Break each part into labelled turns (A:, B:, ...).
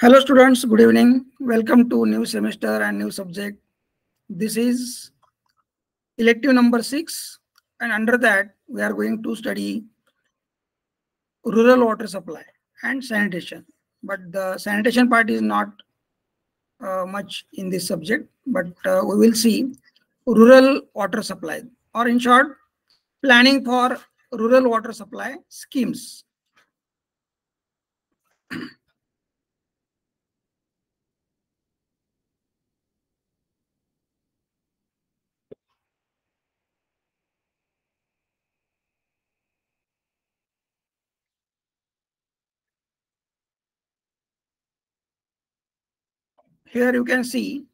A: Hello students, good evening. Welcome to new semester and new subject. This is elective number 6, and under that we are going to study rural water supply and sanitation. But the sanitation part is not much in this subject, but we will see rural water supply, or in short, planning for rural water supply schemes. Here you can see,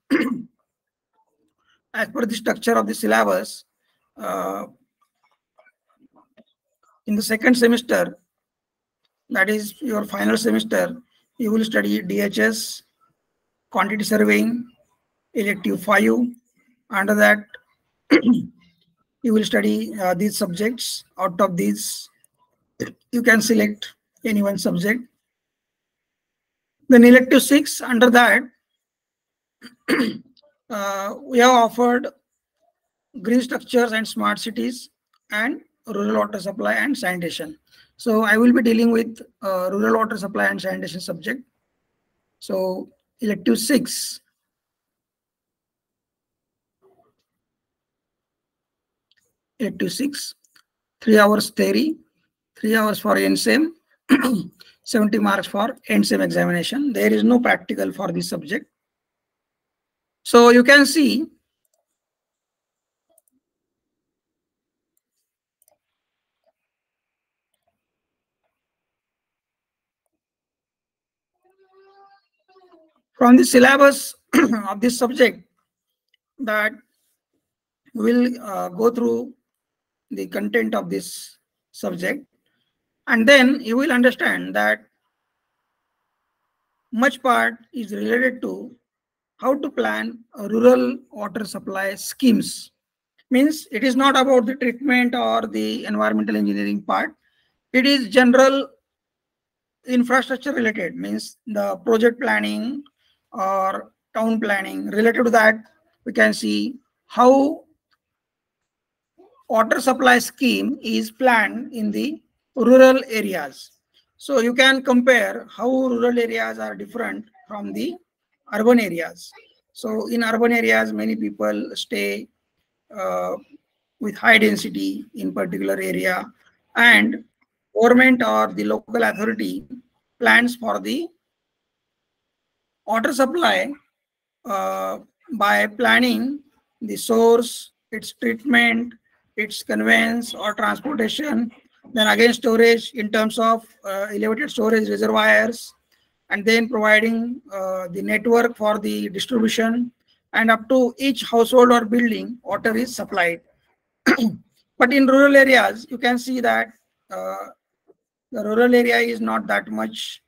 A: as per the structure of the syllabus, uh, in the second semester, that is your final semester, you will study DHS, quantity surveying, elective 5. Under that, you will study these subjects. Out of these, you can select any one subject. Then elective 6, under that, we have offered green structures and smart cities and rural water supply and sanitation. So I will be dealing with rural water supply and sanitation subject. So elective 6. Elective 6, 3 hours theory, 3 hours for NSEM, 70 marks for NSEM examination. There is no practical for this subject. So you can see from the syllabus of this subject that we will go through the content of this subject, and then you will understand that much part is related to how to plan rural water supply schemes. Means it is not about the treatment or the environmental engineering part. It is general infrastructure related, means the project planning or town planning. Related to that, we can see how water supply scheme is planned in the rural areas. So you can compare how rural areas are different from the urban areas. So in urban areas, many people stay uh, with high density in particular area, and government or the local authority plans for the water supply uh, by planning the source, its treatment, its conveyance or transportation, then again storage in terms of elevated storage reservoirs, and then providing the network for the distribution, and up to each household or building water is supplied. But in rural areas, you can see that uh, the rural area is not that much,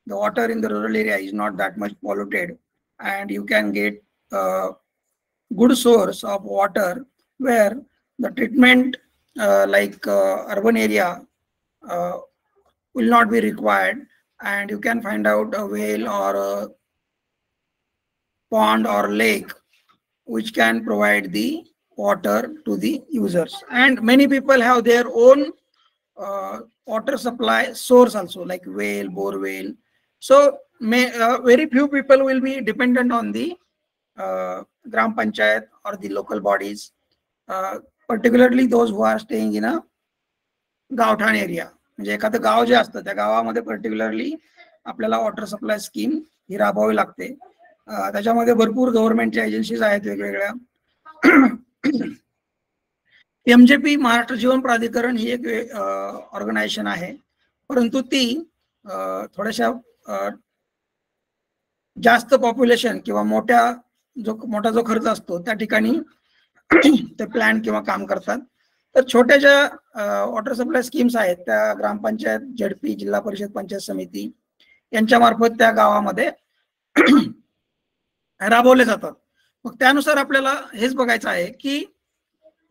A: the water in the rural area is not that much polluted, and you can get a good source of water where the treatment like urban area uh, will not be required, and you can find out a well or a pond or lake which can provide the water to the users. And many people have their own water supply source also, like well, bore well. So very few people will be dependent on the gram panchayat or the local bodies, particularly those who are staying in a गावठाण area. म्हणजे एखादं गाव जे असतं त्या गावामध्ये particularly आपल्याला water supply scheme ही राबवावी लागते. त्याच्यामध्ये भरपूर गव्हर्नमेंटच्या एजन्सीज आहेत वेगवेगळ्या. MJP महाराष्ट्र जीवन प्राधिकरण ही एक ऑर्गनायझेशन आहे, परंतु ती थोड्याशा जास्त पॉप्युलेशन किंवा मोठा जो खर्च असतो त्या ठिकाणी ते प्लॅन किंवा काम करतात. तर छोट्या ज्या वॉटर सप्लाय स्कीम्स आहेत त्या ग्रामपंचायत, झडपी, जिल्हा परिषद, पंचायत समिती यांच्या मार्फत त्या गावामध्ये राबवले जातात. मग त्यानुसार आपल्याला हेच बघायचं आहे की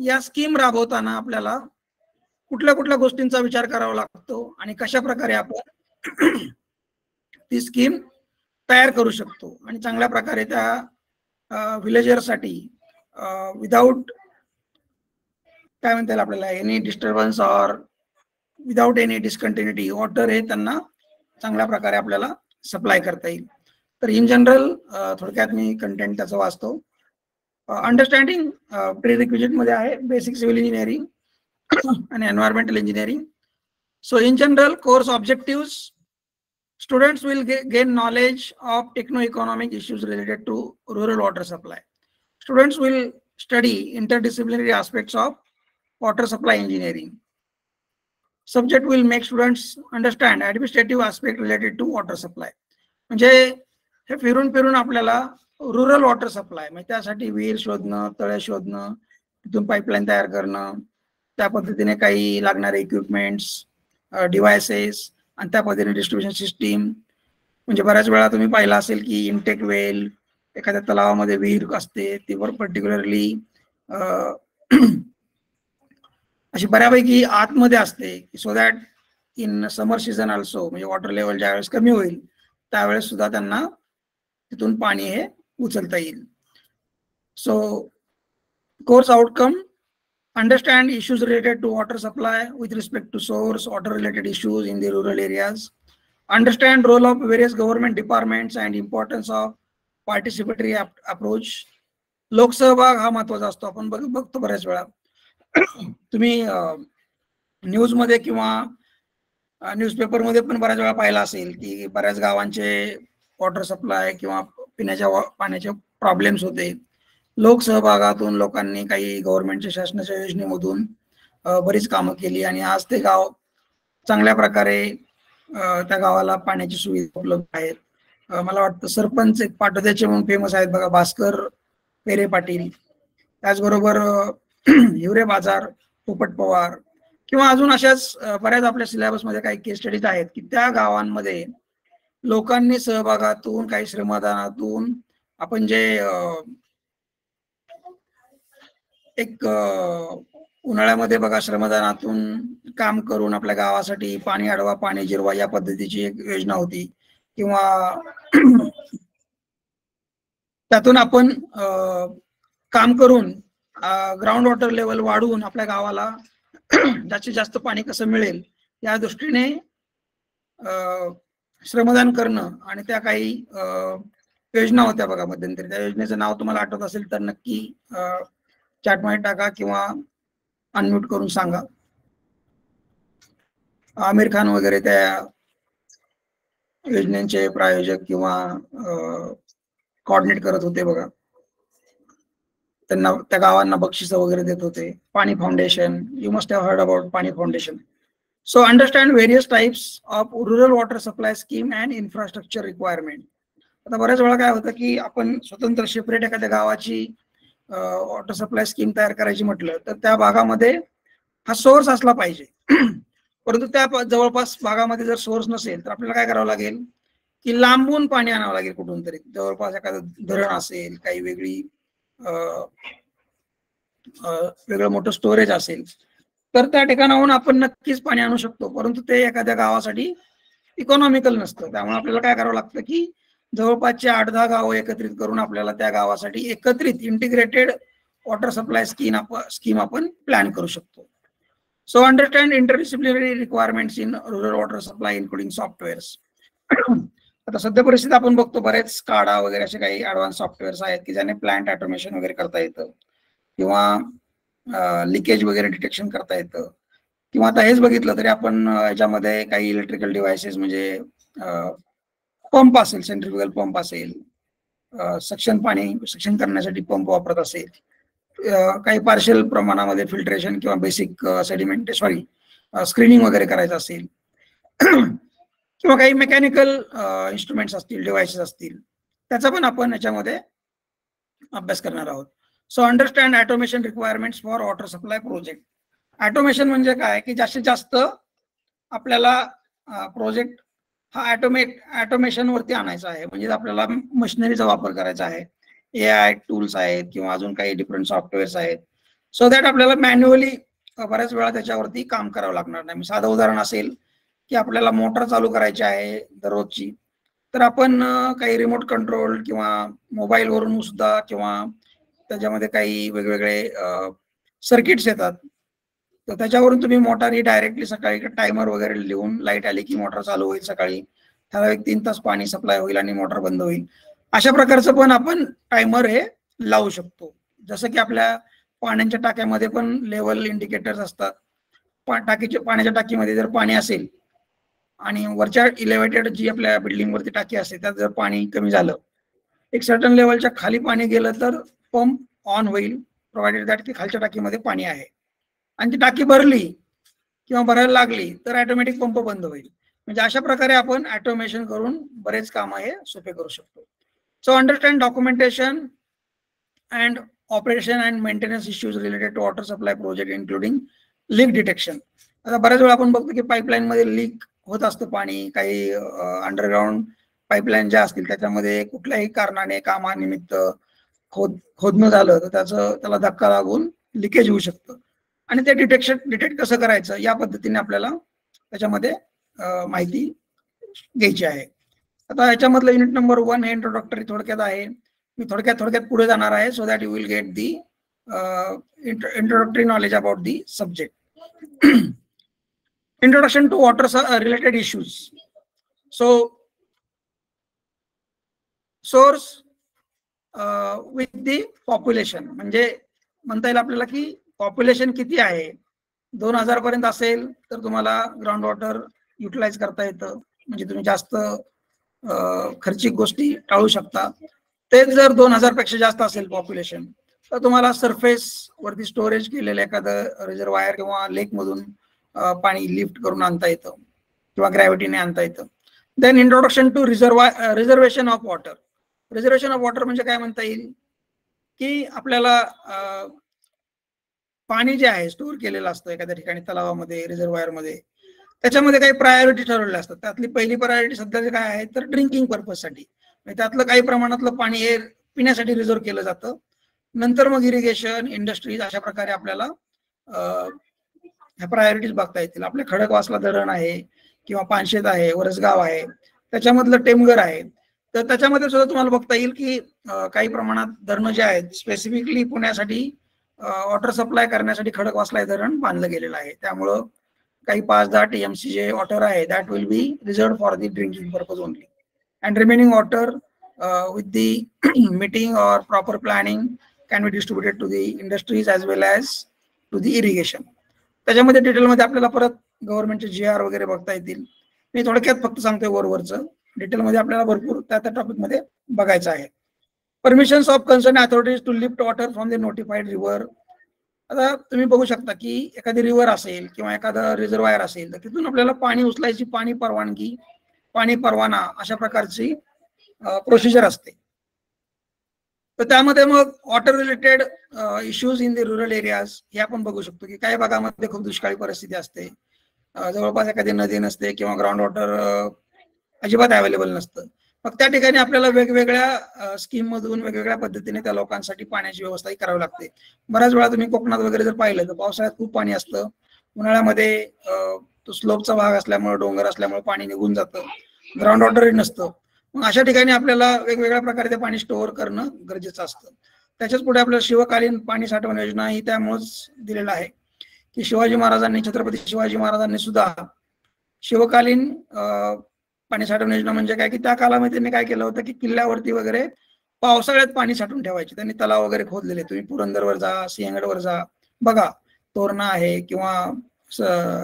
A: या स्कीम राबवताना आपल्याला कुठल्या कुठल्या गोष्टींचा विचार करावा लागतो आणि कशा प्रकारे आपण ती स्कीम तयार करू शकतो आणि चांगल्या प्रकारे त्या विलेजरसाठी विदाउट काय म्हणता येईल आपल्याला any disturbance or without any discontinuity water हे त्यांना चांगल्या प्रकारे आपल्याला सप्लाय करता येईल. तर इन जनरल थोडक्यात मी कंटेंट त्याचं वाचतो. अंडरस्टँडिंग प्री रिक्विजिट मध्ये आहे basic civil engineering and environmental engineering. So in general, course objectives, students will gain knowledge of techno-economic issues related to rural water supply. Students will study interdisciplinary aspects of water supply engineering. Subject will make students understand administrative aspect related to water supply. म्हणजे हे फिरून फिरून आपल्याला rural water supply म्हणजे त्यासाठी विहीर शोधणं, तळे शोधणं, तिथून पाईपलाईन तयार करणं, त्या पद्धतीने काही लागणारे इक्विपमेंट्स, डिव्हायसेस आणि त्या पद्धतीने डिस्ट्रीब्युशन सिस्टीम. म्हणजे बऱ्याच वेळा तुम्ही पाहिलं असेल की इनटेक वेल एखाद्या तलावामध्ये विहीर असते ती पर्टिक्युलरली अशी बऱ्यापैकी आतमध्ये असते so that in summer season also म्हणजे वॉटर लेवल ज्यावेळेस कमी होईल त्यावेळेस सुद्धा त्यांना तिथून पाणी हे उचलता येईल. So course outcome, understand issues related to water supply with respect to source, water related issues in the rural areas, understand role of various government departments and importance of participatory approach. लोकसहभाग हा महत्वाचा असतो. आपण बघतो बऱ्याच वेळा तुम्ही news मध्ये किंवा न्यूजपेपर मध्ये पण बऱ्याच वेळा पाहिलं असेल की बऱ्याच गावांचे वॉटर सप्लाय किंवा पिण्याच्या पाण्याचे प्रॉब्लेम्स होते. लोकसहभागातून लोकांनी काही गव्हर्नमेंटच्या शासनाच्या योजनेमधून बरीच कामं केली आणि आज ते गाव चांगल्या प्रकारे त्या गावाला पाण्याची सुविधा उपलब्ध आहेत. मला वाटतं सरपंच एक पाटोद्याचे म्हणून फेमस आहेत बघा, भास्कर पेरे पाटील. त्याचबरोबर हिवरे बाजार, पोपट पवार किंवा अजून अशाच बऱ्याच आपल्या सिलेबसमध्ये काही केस स्टडीज आहेत की त्या गावांमध्ये लोकांनी सहभागातून काही श्रमदानातून आपण जे एक उन्हाळ्यामध्ये बघा श्रमदानातून काम करून आपल्या गावासाठी पाणी अडवा पाणी जिरवा या पद्धतीची एक योजना होती किंवा त्यातून आपण काम करून ग्राउंड वॉटर लेवल वाढवून आपल्या गावाला जास्तीत जास्त पाणी कसं मिळेल या दृष्टीने श्रमदान करणं आणि त्या काही योजना होत्या बघा मध्यंतरी. त्या योजनेचं नाव तुम्हाला आठवत असेल तर नक्की चॅटमध्ये टाका किंवा अनम्यूट करून सांगा. आमिर खान वगैरे त्या योजनेचे प्रायोजक किंवा कोऑर्डिनेट करत होते बघा. त्यांना त्या गावांना बक्षिसं वगैरे देत होते. Paani Foundation, you must have heard about Paani Foundation. So understand various types of rural water supply scheme and infrastructure requirement. आता बऱ्याच वेळा काय होतं की आपण स्वतंत्र सेपरेट एखाद्या गावाची वॉटर सप्लाय स्कीम तयार करायची म्हटलं तर त्या भागामध्ये हा सोर्स असला पाहिजे. परंतु त्या जवळपास भागामध्ये जर सोर्स नसेल तर आपल्याला काय करावं लागेल की लांबून पाणी आणावं लागेल कुठून तरी. जवळपास एखादं धरण असेल, काही वेगळं मोठं स्टोरेज असेल तर त्या ठिकाणाहून आपण नक्कीच पाणी आणू शकतो. परंतु ते एखाद्या गावासाठी इकॉनॉमिकल नसतं. त्यामुळे आपल्याला काय करावं लागतं की जवळपासचे 8-10 गावं एकत्रित करून आपल्याला त्या गावासाठी एकत्रित इंटिग्रेटेड वॉटर सप्लाय स्कीम आपण प्लॅन करू शकतो. So understand interdisciplinary requirements in rural water supply including softwares. आता सध्या परिस्थितीत आपण बघतो बरेच स्काडा वगैरे असे काही ऍडव्हान्स सॉफ्टवेअर्स आहेत की ज्याने प्लांट ऑटोमेशन वगैरे करता येतं किंवा लिकेज वगैरे डिटेक्शन करता येतं. किंवा आता हेच बघितलं तरी आपण याच्यामध्ये काही इलेक्ट्रिकल डिव्हायसेस म्हणजे पंप असेल, सेंट्रिफ्युगल पंप असेल, सक्शन करण्यासाठी पंप वापरत असेल, काही पार्शियल प्रमाणामध्ये फिल्ट्रेशन किंवा बेसिक स्क्रीनिंग वगैरे करायचं असेल किंवा काही मेकॅनिकल इन्स्ट्रुमेंट्स असतील, डिव्हायसेस असतील, त्याचा पण आपण याच्यामध्ये अभ्यास करणार आहोत. So understand automation requirements for water supply project. Automation म्हणजे काय की जास्तीत जास्त आपल्याला प्रोजेक्ट हा ऑटोमेशन वरती आणायचा आहे. म्हणजे आपल्याला मशिनरीचा वापर करायचा आहे, AI टूल्स आहेत किंवा अजून काही डिफरंट सॉफ्टवेअर्स आहेत सो दॅट आपल्याला मॅन्युअली बऱ्याच वेळा त्याच्यावरती काम करावं लागणार नाही. साधं उदाहरण असेल की आपल्याला मोटर चालू करायची आहे दररोजची तर आपण काही रिमोट कंट्रोल किंवा मोबाईलवरून सुद्धा किंवा त्याच्यामध्ये काही वेगवेगळे सर्किट्स येतात, तर त्याच्यावरून तुम्ही मोटार ही डायरेक्टली सकाळी टायमर वगैरे लिहून लाईट आली की मोटार चालू होईल, सकाळी ठराविक 3 तास पाणी सप्लाय होईल आणि मोटार बंद होईल. अशा प्रकारचं पण आपण टायमर हे लावू शकतो. जसं की आपल्या पाण्याच्या टाक्यामध्ये पण लेवल इंडिकेटर्स असतात. पाण्याच्या टाकीमध्ये जर पाणी असेल आणि वरच्या इलेव्हेटेड जी आपल्या बिल्डिंग वरती टाकी असते त्यात जर पाणी कमी झालं, एक सर्टन लेवलच्या खाली पाणी गेलं तर पंप ऑन होईल, प्रोव्हाइडेड दॅट की खालच्या टाकीमध्ये पाणी आहे. आणि ती टाकी भरली किंवा भरायला लागली तर ऑटोमॅटिक पंप बंद होईल. म्हणजे अशा प्रकारे आपण ऑटोमेशन करून बरेच काम हे सोपे करू शकतो. So understand documentation and operation and maintenance issues related to water supply project including leak detection. आता बऱ्याच वेळा आपण बघतो की पाईपलाईन मध्ये लीक होत असतं पाणी, काही अंडरग्राउंड पाईपलाईन ज्या असतील त्याच्यामध्ये कुठल्याही कारणाने कामानिमित्त खोदणं झालं तर त्याला धक्का लागून लिकेज होऊ शकतं आणि ते डिटेक्ट कसं करायचं या पद्धतीने आपल्याला त्याच्यामध्ये माहिती घ्यायची आहे. आता याच्यामधलं युनिट नंबर 1 हे इंट्रोडक्टरी थोडक्यात आहे. मी थोडक्यात पुढे जाणार आहे so that you will get the introductory knowledge about the subject. Introduction to water related issues. So source with the population, म्हणजे म्हणता येईल आपल्याला की पॉप्युलेशन किती आहे. 2000 पर्यंत असेल तर तुम्हाला ग्राउंड वॉटर युटिलाइज करता येतं, म्हणजे तुम्ही जास्त खर्चिक गोष्टी टाळू शकता. तेच जर 2000 पेक्षा जास्त असेल पॉप्युलेशन तर तुम्हाला सरफेस वरती स्टोरेज केलेलं एखादं रिझर्वायर किंवा लेक मधून पाणी लिफ्ट करून आणता येतं किंवा ग्रॅव्हिटीने आणता येतं. Then introduction to reservation of water. Reservation of water म्हणजे काय म्हणता येईल की आपल्याला पाणी जे आहे स्टोअर केलेलं असतं एखाद्या ठिकाणी तलावामध्ये, रिझर्वायरमध्ये, त्याच्यामध्ये काही प्रायोरिटी ठरवलेल्या असतात. त्यातली पहिली प्रायोरिटी सध्या काय आहे तर ड्रिंकिंग पर्पजसाठी, त्यातलं काही प्रमाणातलं पाणी हे पिण्यासाठी रिझर्व केलं जातं. नंतर मग इरिगेशन, इंडस्ट्रीज, अशा प्रकारे आपल्याला ह्या प्रायोरिटीज बघता येतील. आपले खडकवासला धरण आहे किंवा पानशेत आहे, वरसगाव आहे, त्याच्यामधलं टेमघर आहे, तर त्याच्यामध्ये सुद्धा तुम्हाला बघता येईल की काही प्रमाणात धरणं जे आहेत स्पेसिफिकली पुण्यासाठी वॉटर सप्लाय करण्यासाठी खडकवासला हे धरण बांधलं गेलेलं आहे. त्यामुळं काही 5-10 TMC जे वॉटर आहे that will be reserved for the drinking purpose only, and remaining water with the meeting और proper planning can be distributed to the industries as well as to the irrigation. त्याच्यामध्ये डिटेलमध्ये आपल्याला परत गव्हर्नमेंटचे GR वगैरे बघता येतील. मी थोडक्यात फक्त सांगतोय वरवरचं, डिटेलमध्ये आपल्याला भरपूर त्या टॉपिकमध्ये बघायचं आहे. Permissions of concern authorities to lift water from the notified river. आता तुम्ही बघू शकता की एखादी रिव्हर असेल किंवा एखादा रिझर्वायर असेल तर तिथून आपल्याला पाणी उचलायची पाणी परवानगी, पाणी परवाना अशा प्रकारची प्रोसिजर असते. तर त्यामध्ये मग water related issues in the rural areas हे आपण बघू शकतो की काही भागामध्ये खूप दुष्काळी परिस्थिती असते, जवळपास एखादी नदी नसते किंवा ग्राउंड वॉटर अजिबात अवेलेबल नसतं. मग त्या ठिकाणी आपल्याला वेगवेगळ्या स्कीम मधून वेगवेगळ्या पद्धतीने त्या लोकांसाठी पाण्याची व्यवस्था करावी लागते. बऱ्याच वेळा तुम्ही कोकणात वगैरे जर पाहिलं तर पावसाळ्यात खूप पाणी असतं, उन्हाळ्यामध्ये तो स्लोपचा भाग असल्यामुळे, डोंगर असल्यामुळे पाणी निघून जातं, ग्राउंड वॉटरही नसतं. मग अशा ठिकाणी आपल्याला वेगवेगळ्या प्रकारे ते पाणी स्टोअर करणं गरजेचं असतं. त्याच्याच पुढे आपल्याला शिवकालीन पाणी साठवण योजना ही त्यामुळेच दिलेलं आहे की छत्रपती शिवाजी महाराजांनी सुद्धा शिवकालीन पाणी साठवण योजना म्हणजे काय की त्या काळामध्ये त्यांनी काय केलं होतं की किल्ल्यावरती वगैरे पावसाळ्यात पाणी साठवून ठेवायचे. त्यांनी तलाव वगैरे खोदलेले. तुम्ही पुरंदरवर जा, सिंहगडवर जा, बघा, तोरणा आहे किंवा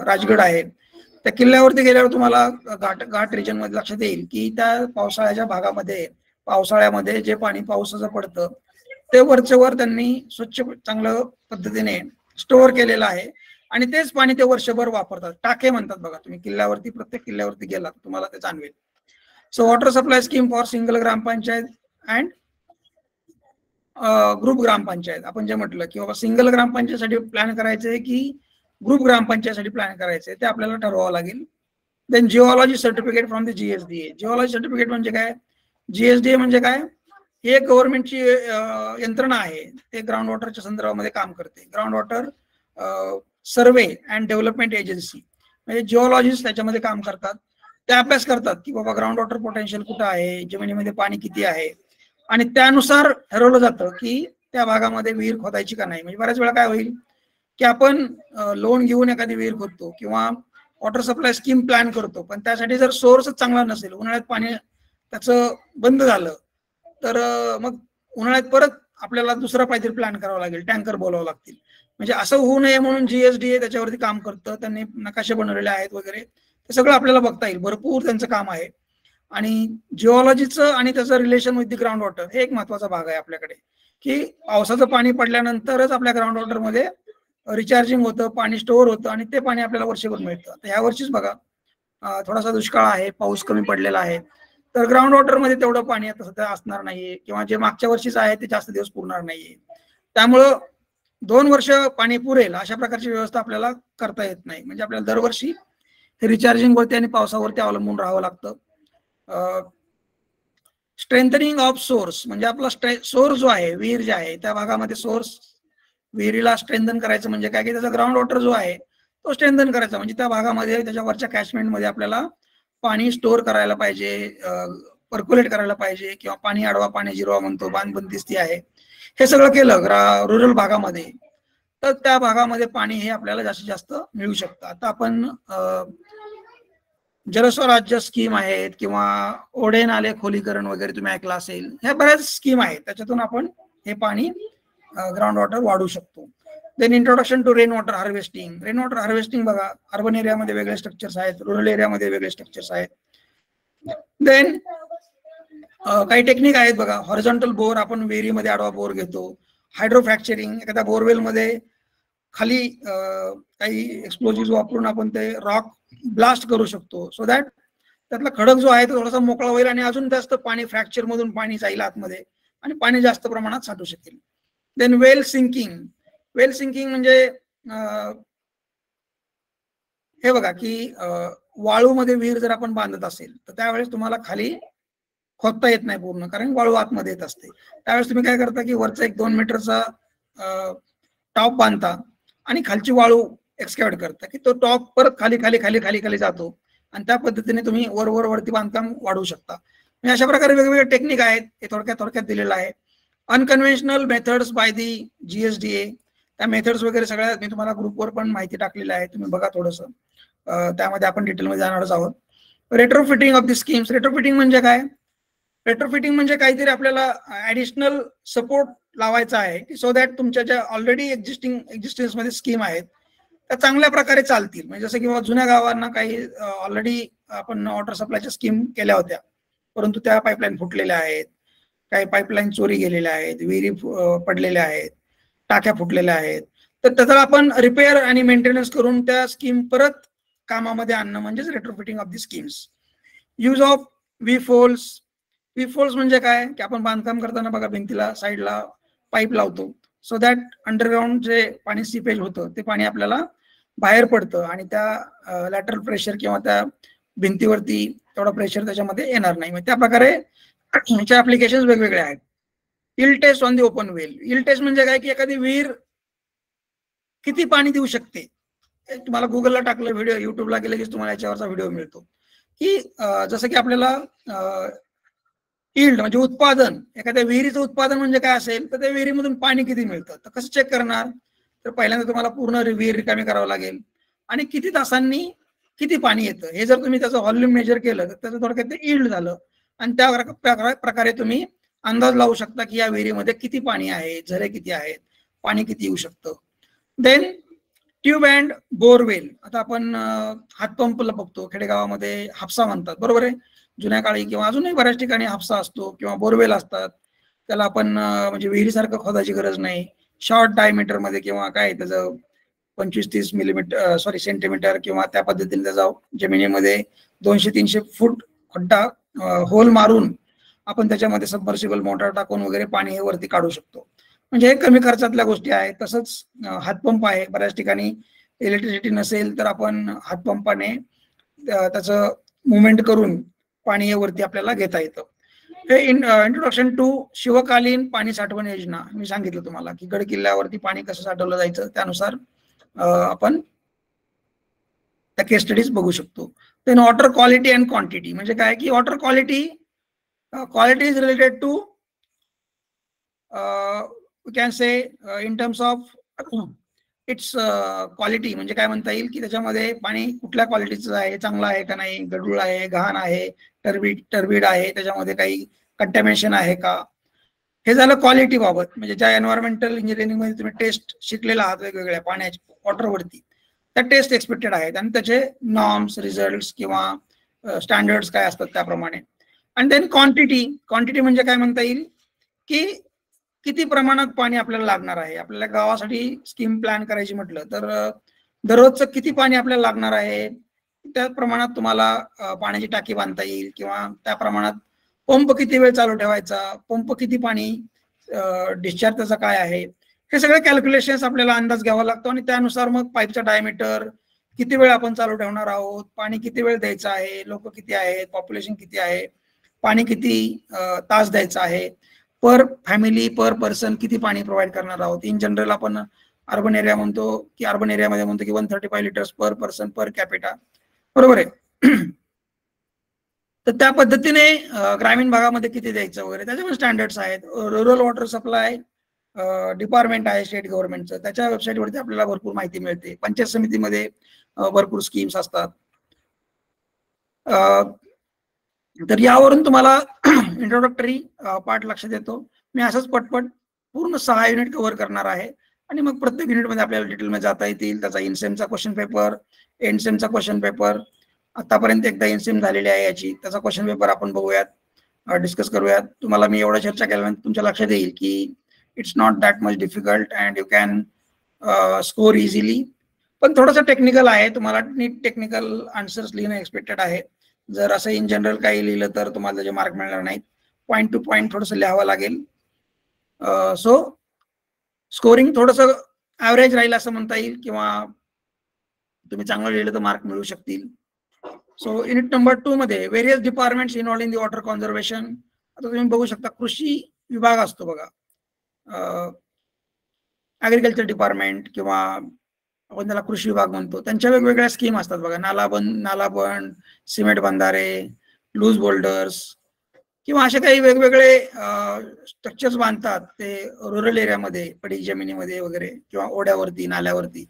A: राजगड आहे, त्या किल्ल्यावरती गेल्यावर तुम्हाला घाट रिजन मध्ये लक्षात येईल की त्या पावसाळ्याच्या भागामध्ये पावसाळ्यामध्ये जे पाणी पावसाचं पडतं ते वरच्या वर त्यांनी स्वच्छ चांगलं पद्धतीने स्टोअर केलेलं आहे आणि तेच पाणी ते वर्षभर वापरतात. टाके म्हणतात बघा, तुम्ही किल्ल्यावरती, प्रत्येक किल्ल्यावरती गेला तुम्हाला ते जाणवेल. So water supply scheme for single gram panchayat and group gram panchayat. आपण जे म्हटलं की बाबा सिंगल ग्रामपंचायतसाठी प्लॅन करायचंय की ग्रुप ग्रामपंचायतसाठी प्लॅन करायचंय ते आपल्याला ठरवावं लागेल. Then geology certificate from the GSDA. Geology certificate म्हणजे काय? GSDA म्हणजे काय? हे गव्हर्नमेंटची यंत्रणा आहे, ते ग्राउंड वॉटरच्या संदर्भामध्ये काम करते. Ground water survey and development agency, म्हणजे जिओलॉजिस्ट त्याच्यामध्ये काम करतात. ते अभ्यास करतात की बाबा ग्राउंड वॉटर पोटेन्शियल कुठं आहे, जमिनीमध्ये पाणी किती आहे, आणि त्यानुसार ठरवलं जातं की त्या भागामध्ये विहीर खोदायची का नाही. म्हणजे बऱ्याच वेळा काय होईल की आपण लोन घेऊन एखादी विहीर खोदतो किंवा वॉटर सप्लाय स्कीम प्लॅन करतो, पण त्यासाठी जर सोर्सच चांगला नसेल, उन्हाळ्यात पाणी त्याचं बंद झालं, तर मग उन्हाळ्यात परत आपल्याला दुसरा काहीतरी प्लॅन करावा लागेल, टँकर बोलावं लागतील. म्हणजे असं होऊ नये म्हणून GSDA त्याच्यावरती काम करतं, त्यांनी नकाशे बनवलेले आहेत वगैरे, ते सगळं आपल्याला बघता येईल. भरपूर त्यांचं काम आहे. आणि जिओलॉजीचं आणि त्याचं relation with the ground water हे एक महत्वाचा भाग आहे आपल्याकडे, की पावसाचं पाणी पडल्यानंतरच आपल्या ग्राउंड वॉटरमध्ये रिचार्जिंग होतं, पाणी स्टोअर होतं आणि ते पाणी आपल्याला वर्षभर मिळतं. तर ह्या वर्षीच बघा थोडासा दुष्काळ आहे, पाऊस कमी पडलेला आहे, तर ग्राउंड वॉटरमध्ये तेवढं पाणी आता सध्या असणार नाहीये, किंवा जे मागच्या वर्षीच आहे ते जास्त दिवस पुरणार नाहीये. त्यामुळं 2 वर्ष पाणी पुरेल अशा प्रकारची व्यवस्था आपल्याला करता येत नाही. म्हणजे आपल्याला दरवर्षी रिचार्जिंग वरती आणि पावसावरती अवलंबून राहावं लागतं. स्ट्रेंथनिंग ऑफ सोर्स म्हणजे आपला सोर्स जो आहे, विहीर जे आहे त्या भागामध्ये सोर्स, विहिरीला स्ट्रेंथन करायचं म्हणजे काय की त्याचा ग्राउंड वॉटर जो आहे तो स्ट्रेंथन करायचा. म्हणजे त्या भागामध्ये त्याच्या वरच्या कॅचमेंटमध्ये आपल्याला पाणी स्टोअर करायला पाहिजे, पर्क्युलेट करायला पाहिजे, किंवा पाणी अडवा पाणी जिरवा म्हणतो, बांधबंदिस्ती आहे, हे सगळं केलं रुरल भागामध्ये, तर त्या भागामध्ये पाणी हे आपल्याला जास्तीत जास्त मिळू शकतं. आता आपण जलस्वराज्य स्कीम आहेत किंवा ओढे नाले खोलीकरण वगैरे तुम्ही ऐकलं असेल, ह्या बऱ्याच स्कीम आहेत, त्याच्यातून आपण हे पाणी ग्राउंड वॉटर वाढू शकतो. Then introduction to rain water harvesting. Rain water harvesting बघा, अर्बन एरियामध्ये वेगळे स्ट्रक्चर्स आहेत, रुरल एरियामध्ये वेगळे स्ट्रक्चर्स आहेत. देन काही टेक्निक आहेत बघा, हॉरिझॉन्टल बोर, आपण विहिरीमध्ये आडवा बोर घेतो. हायड्रोफ्रॅक्चरिंग, एखाद्या बोरवेलमध्ये खाली काही एक्सप्लोजिव्ह वापरून आपण ते रॉक ब्लास्ट करू शकतो, सो दॅट त्यातला खडक जो आहे तो थोडासा मोकळा होईल आणि अजून जास्त पाणी फ्रॅक्चर मधून पाणी जाईल आतमध्ये आणि पाणी जास्त प्रमाणात साठू शकेल. देन वेल सिंकिंग. वेल सिंकिंग म्हणजे हे बघा की वाळूमध्ये विहीर जर आपण बांधत असेल तर त्यावेळेस तुम्हाला खाली खोदता येत नाही पूर्ण, कारण वाळू आतमध्ये येत असते. त्यावेळेस तुम्ही काय करता की वरचा 1-2 मीटरचा टॉप बांधता आणि खालची वाळू एक्सकॅव्हेट करता, की तो टॉप परत खाली खाली खाली खाली खाली जातो आणि त्या पद्धतीने तुम्ही वरती बांधकाम वाढवू शकता. म्हणजे अशा प्रकारे वेगवेगळे टेक्निक आहेत, हे थोडक्यात दिलेलं आहे. Unconventional methods by the GSDA, त्या मेथड्स वगैरे सगळ्या मी तुम्हाला ग्रुपवर पण माहिती टाकलेली आहे, तुम्ही बघा थोडंसं, त्यामध्ये आपण डिटेलमध्ये जाणारच आहोत. Retrofitting of the schemes. Retrofitting म्हणजे काय? रेट्रोफिटिंग म्हणजे काहीतरी आपल्याला ऍडिशनल सपोर्ट लावायचा आहे, की सो दॅट तुमच्या ज्या ऑलरेडी एक्झिस्टन्स मध्ये स्कीम आहेत त्या चांगल्या प्रकारे चालतील. म्हणजे जसं की जुन्या गावांना काही ऑलरेडी आपण वॉटर सप्लायच्या स्कीम केल्या होत्या, परंतु त्या पाईपलाईन फुटलेल्या आहेत, काही पाईपलाईन चोरी गेलेल्या आहेत, विहिरी पडलेल्या आहेत, टाक्या फुटलेल्या आहेत, तर त्याचा आपण रिपेअर आणि मेंटेनन्स करून त्या स्कीम परत कामामध्ये आणणं म्हणजेच retrofitting of the schemes. Use of व्हीफोल्स. व्हीफोल्स म्हणजे काय की आपण बांधकाम करताना बघा भिंतीला साईडला पाईप लावतो, सो दॅट अंडरग्राऊंड जे पाणी सिपेज होतं ते पाणी आपल्याला बाहेर पडतं आणि त्या लॅटरल प्रेशर किंवा त्या भिंतीवरती तेवढा प्रेशर त्याच्यामध्ये येणार नाही. त्या प्रकारे ह्याचे ऍप्लिकेशन वेगवेगळे आहेत. Yield test on the open well. Yield test म्हणजे काय की एखादी विहीर किती पाणी देऊ शकते. तुम्हाला गुगलला टाकलं व्हिडिओ, युट्यूबला गेलं की तुम्हाला याच्यावरचा व्हिडिओ मिळतो, की जसं की आपल्याला इल्ड म्हणजे उत्पादन, एखाद्या विहिरीचं उत्पादन म्हणजे काय असेल तर त्या विहिरीमधून पाणी किती मिळतं. तर कसं चेक करणार? तर पहिल्यांदा तुम्हाला पूर्ण विहीर रिकामी करावं लागेल आणि किती तासांनी किती पाणी येतं हे जर तुम्ही त्याचं व्हॉल्यूम मेजर केलं तर त्याचं थोडक्यात ते इल्ड झालं. आणि त्या प्रकारे तुम्ही अंदाज लावू शकता की या विहिरीमध्ये किती पाणी आहे, झरे किती आहेत, पाणी किती येऊ शकतं. Then tube and borewell. आता आपण हातपंपला बघतो, खेडेगावामध्ये हापसा म्हणतात, बरोबर आहे. जुन्या काळी किंवा अजूनही बऱ्याच ठिकाणी हापसा असतो किंवा बोरवेल असतात. त्याला आपण म्हणजे विहिरीसारखं खोदायची गरज नाही, शॉर्ट डायमीटर मध्ये किंवा काय त्याचं 25-30 मिलीमीटर सेंटीमीटर किंवा त्या पद्धतीने त्याचा जमिनीमध्ये 200-300 फूट खड्डा होल मारून आपण त्याच्यामध्ये सबमर्सिबल मोटर टाकून वगैरे पाणी हे वरती काढू शकतो. म्हणजे हे कमी खर्चातल्या गोष्टी आहेत. तसंच हातपंप आहे, बऱ्याच ठिकाणी इलेक्ट्रिसिटी नसेल तर आपण हातपंपाने त्याचं मुवमेंट करून पाणी हे वरती आपल्याला घेता येतं. हे इंट्रोडक्शन टू शिवकालीन पाणी साठवण योजना. मी सांगितलं तुम्हाला की गड किल्ल्यावरती पाणी कसं साठवलं जायचं, त्यानुसार आपण त्या केस स्टडीज बघू शकतो. Then water quality and quantity म्हणजे काय की water quality is related to we can say in terms of its quality म्हणजे काय म्हणता येईल की त्याच्यामध्ये पाणी कुठल्या क्वालिटीचं आहे, चांगलं आहे का नाही, गढूळ आहे, घाण आहे, टरबीड आहे, त्याच्यामध्ये काही कंटॅमिनेशन आहे का, हे झालं क्वालिटी बाबत. म्हणजे ज्या एन्व्हायरमेंटल इंजिनिअरिंग मध्ये तुम्ही टेस्ट शिकलेला आहात वेगवेगळ्या पाण्याच्या वॉटरवरती, त्या टेस्ट एक्सपेक्टेड आहेत आणि त्याचे नॉर्म्स, रिझल्ट किंवा स्टँडर्ड्स काय असतात त्याप्रमाणे. आणि देन क्वांटिटी म्हणजे काय म्हणता येईल की किती प्रमाणात पाणी आपल्याला लागणार आहे. आपल्याला गावासाठी स्कीम प्लॅन करायची म्हटलं तर दररोजचं किती पाणी आपल्याला लागणार आहे, त्या प्रमाणात तुम्हाला पाण्याची टाकी बांधता येईल किंवा त्या प्रमाणात पंप किती वेळ चालू ठेवायचा, पंप किती पाणी डिस्चार्ज त्याचा काय आहे, हे सगळे कॅल्क्युलेशन्स आपल्याला अंदाज घ्यावा लागतो आणि त्यानुसार मग पाईपचा डायमीटर, किती वेळ आपण चालू ठेवणार आहोत, पाणी किती वेळ द्यायचं आहे, लोक किती आहेत, पॉप्युलेशन किती आहे, पाणी किती तास द्यायचं आहे, पर फॅमिली पर पर्सन किती पाणी प्रोव्हाइड करणार आहोत. इन जनरल आपण अर्बन एरिया म्हणतो की अर्बन एरियामध्ये म्हणतो की 135 लिटर्स पर पर्सन पर कॅपिटा, बरोबर आहे. तर त्या पद्धतीने ग्रामीण भागामध्ये किती द्यायचं वगैरे त्याचे पण स्टँडर्ड्स आहेत. रुरल वॉटर सप्लाय डिपार्टमेंट आहे स्टेट गव्हर्नमेंटचं, त्याच्या वेबसाईटवरती आपल्याला भरपूर माहिती मिळते. पंचायत समितीमध्ये भरपूर स्कीम्स असतात. तर यावरून तुम्हाला इंट्रोडक्टरी पार्ट लक्षात येतो. मी असंच पटपट पूर्ण 6 युनिट कव्हर करणार आहे आणि मग प्रत्येक युनिटमध्ये आपल्याला डिटेलमध्ये जाता येतील. त्याचा इनसेमचा क्वेश्चन पेपर, एंडसेमचा क्वेश्चन पेपर, आतापर्यंत एकदा इनसेम झालेली आहे याची, त्याचा क्वेश्चन पेपर आपण बघूयात, डिस्कस करूयात. तुम्हाला मी एवढं चर्चा केल्यानंतर तुमच्या लक्षात येईल की it's not that much difficult and you can score easily. पण थोडंसं टेक्निकल आहे, तुम्हाला नीट टेक्निकल आन्सर्स लिहिणं एक्सपेक्टेड आहे. जर असं इन जनरल काही लिहिलं तर तुम्हाला त्याचे मार्क मिळणार नाहीत. पॉईंट टू पॉईंट थोडंसं लिहावं लागेल. सो स्कोरिंग थोडंसं ॲव्हरेज राहील असं म्हणता येईल किंवा तुम्ही चांगलं लिहिलं तर मार्क मिळू शकतील. सो युनिट नंबर 2 मध्ये various departments involve in the water conservation. आता तुम्ही बघू शकता कृषी विभाग असतो बघा, ॲग्रिकल्चर डिपार्टमेंट किंवा आपण त्याला कृषी विभाग म्हणतो, त्यांच्या वेगवेगळ्या स्कीम असतात बघा. नालाबंद, सिमेंट बंधारे, लूज बोल्डर्स किंवा असे काही वेगवेगळे स्ट्रक्चर्स बांधतात ते रुरल एरियामध्ये, पडीक जमिनीमध्ये वगैरे किंवा ओढ्यावरती, नाल्यावरती,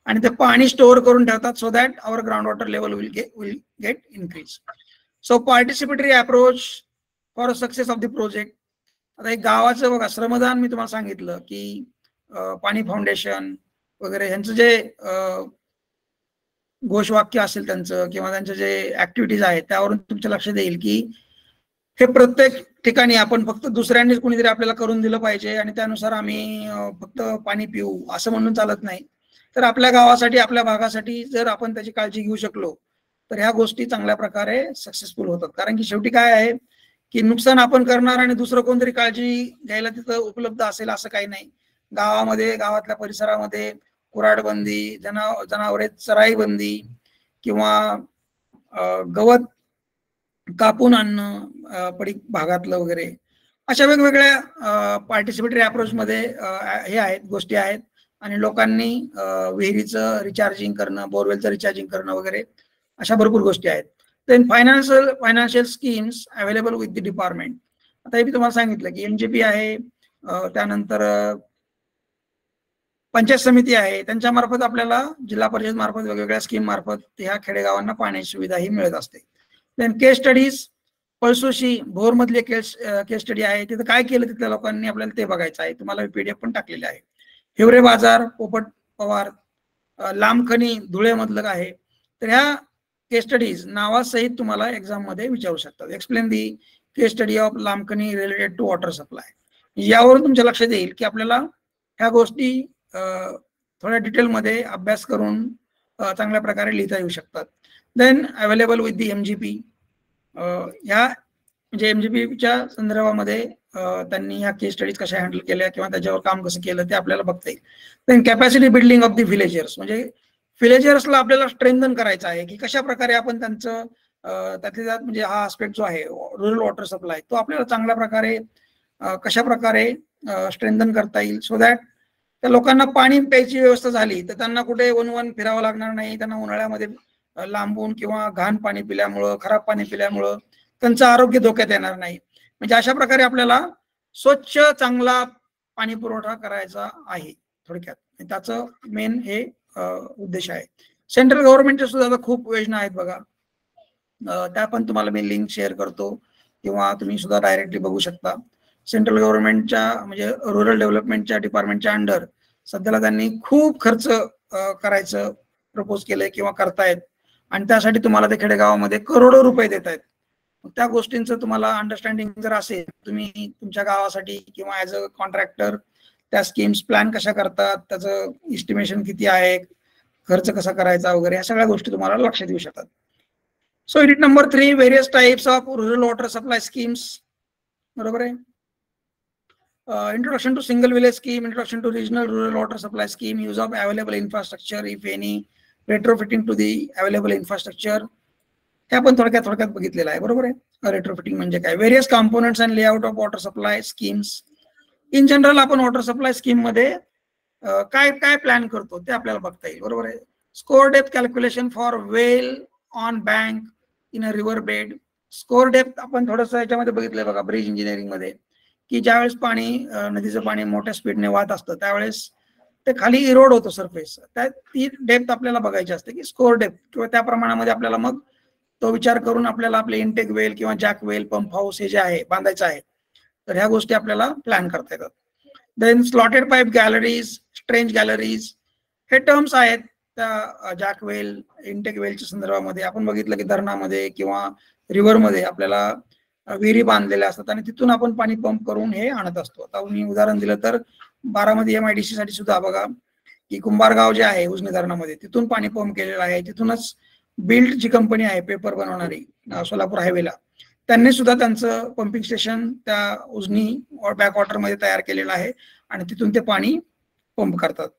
A: आणि ते पाणी स्टोअर करून ठेवतात so that our ground water level will get increase. So participatory approach for success of the project. आता एक गावाचं बघा श्रमदान मी तुम्हाला सांगितलं की पाणी फाउंडेशन वगैरे ह्यांचं जे घोषवाक्य असेल त्यांचं किंवा त्यांचे जे ऍक्टिव्हिटीज आहेत त्यावरून तुमच्या लक्षात येईल की हे प्रत्येक ठिकाणी आपण फक्त दुसऱ्यांनीच कोणीतरी आपल्याला करून दिलं पाहिजे आणि त्यानुसार आम्ही फक्त पाणी पिऊ असं म्हणून चालत नाही. तर आपल्या गावासाठी, आपल्या भागासाठी जर आपण त्याची काळजी घेऊ शकलो तर ह्या गोष्टी चांगल्या प्रकारे सक्सेसफुल होतात. कारण की शेवटी काय आहे की नुकसान आपण करणार आणि दुसरं कोणतरी काळजी घ्यायला तिथं उपलब्ध असेल असं काही नाही. गावामध्ये, गावातल्या परिसरामध्ये कुऱ्हाडबंदी, जनावरे चराई बंदी किंवा गवत कापून आणणं पडीक भागातलं वगैरे, अशा वेगवेगळ्या पार्टिसिपेटरी अप्रोच मध्ये हे आहेत, गोष्टी आहेत. आणि लोकांनी विहिरीचं रिचार्जिंग करणं, बोरवेलचं रिचार्जिंग करणं वगैरे अशा भरपूर गोष्टी आहेत. Then financial schemes available with the department. आता हे मी तुम्हाला सांगितलं की NGP आहे, त्यानंतर पंचायत समिती आहे, त्यांच्या मार्फत आपल्याला जिल्हा परिषद मार्फत वेगवेगळ्या स्कीम मार्फत ह्या खेडेगावांना पाण्याची सुविधा ही मिळत असते. देन केस स्टडीज, पळसोशी भोर मधले केस स्टडी आहे, तिथं काय केलं तिथल्या लोकांनी आपल्याला ते बघायचं आहे. तुम्हाला PDF पण टाकलेले आहे. हिवरे बाजार, पोपट पवार, लांबखनी धुळे मधलं आहे. तर ह्या केस स्टडीज नावासहित तुम्हाला एक्झाम मध्ये विचारू शकतात. Explain the case study of लांबखनी रिलेटेड टू वॉटर सप्लाय. यावरून तुमच्या लक्षात येईल की आपल्याला ह्या गोष्टी थोड्या डिटेलमध्ये अभ्यास करून चांगल्या प्रकारे लिहिता येऊ शकतात. Then available with the MGP. ह्या म्हणजे MGPच्या संदर्भामध्ये त्यांनी ह्या केस स्टडीज कशा हँडल केल्या किंवा त्याच्यावर काम कसं केलं ते आपल्याला बघता येईल. Then capacity building of the villagers, म्हणजे व्हिलेजर्सला आपल्याला स्ट्रेंथन करायचं आहे की कशा प्रकारे आपण त्यांचं त्यातल्या त्यात म्हणजे हा आस्पेक्ट जो आहे रुरल वॉटर सप्लाय तो आपल्याला चांगल्या प्रकारे कशा प्रकारे स्ट्रेंथन करता येईल सो दॅट त्या लोकांना पाणी प्यायची व्यवस्था झाली तर त्यांना कुठे वन फिरावं लागणार नाही, त्यांना उन्हाळ्यामध्ये लांबून किंवा घाण पाणी पिल्यामुळं, खराब पाणी पिल्यामुळं त्यांचं आरोग्य धोक्यात येणार नाही. म्हणजे अशा प्रकारे आपल्याला स्वच्छ चांगला पाणी पुरवठा करायचा आहे थोडक्यात. त्याचं मेन हे उद्देश आहे. सेंट्रल गव्हर्नमेंटच्या सुद्धा आता खूप योजना आहेत बघा. त्या पण तुम्हाला मी लिंक शेअर करतो किंवा तुम्ही सुद्धा डायरेक्टली बघू शकता. सेंट्रल गव्हर्नमेंटच्या म्हणजे रुरल डेव्हलपमेंटच्या डिपार्टमेंटच्या अंडर सध्याला त्यांनी खूप खर्च करायचं प्रपोज केलंय किंवा करतायत आणि त्यासाठी तुम्हाला ते खेडेगावामध्ये करोडो रुपये देत आहेत. त्या गोष्टींचं तुम्हाला अंडरस्टँडिंग जर असेल, तुम्ही तुमच्या गावासाठी किंवा ऍज अ कॉन्ट्रॅक्टर त्या स्कीम्स प्लॅन कशा करतात, त्याचं इस्टिमेशन किती आहे, खर्च कसा करायचा वगैरे, या सगळ्या गोष्टी तुम्हाला लक्षात येऊ शकतात. So unit number 3, various types of rural water supply schemes. बरोबर आहे. Introduction to single village scheme, introduction to regional rural water supply scheme, use of available infrastructure if any, retrofitting to the available infrastructure. हे आपण थोडक्यात बघितलेलं आहे. बरोबर आहे. Retrofitting म्हणजे काय, various components and layout of water supply schemes. In general आपण वॉटर सप्लाय स्कीम मध्ये काय काय प्लॅन करतो ते आपल्याला बघता येईल. बरोबर आहे. Score depth calculation for well on bank in a river bed. Score depth आपण थोडंसं याच्यामध्ये बघितलंय बघा, ब्रिज इंजिनिअरिंग मध्ये, की ज्यावेळेस पाणी नदीचं पाणी मोठ्या स्पीडने वाहत असतं त्यावेळेस ते खाली इरोड होतो सरफेस, ती डेप्थ आपल्याला बघायची असते की स्कोर डेप्थ, किंवा त्या प्रमाणामध्ये आपल्याला मग तो विचार करून आपल्याला आपले इनटेक वेल किंवा जॅक वेल, पंप हाऊस हे जे आहे बांधायचं आहे, तर ह्या गोष्टी आपल्याला प्लॅन करता येतात. Then slotted pipe galleries, strange galleries, हे टर्म्स आहेत त्या जॅक वेल, इनटेक वेलच्या संदर्भामध्ये. आपण बघितलं की धरणामध्ये किंवा रिव्हरमध्ये आपल्याला विहिरी बांधलेल्या असतात आणि तिथून आपण पाणी पंप करून हे आणत असतो. आता मी उदाहरण दिलं तर बारामती MIDC साठी सुद्धा बघा की कुंभारगाव जे आहे उजनी धरणामध्ये, तिथून पाणी पंप केलेलं आहे. तिथूनच बिल्ड जी कंपनी आहे पेपर बनवणारी सोलापूर हायवेला, त्यांनी सुद्धा त्यांचं पंपिंग स्टेशन त्या उजनी बॅकवॉटर मध्ये तयार केलेलं आहे आणि तिथून ते पाणी पंप करतात.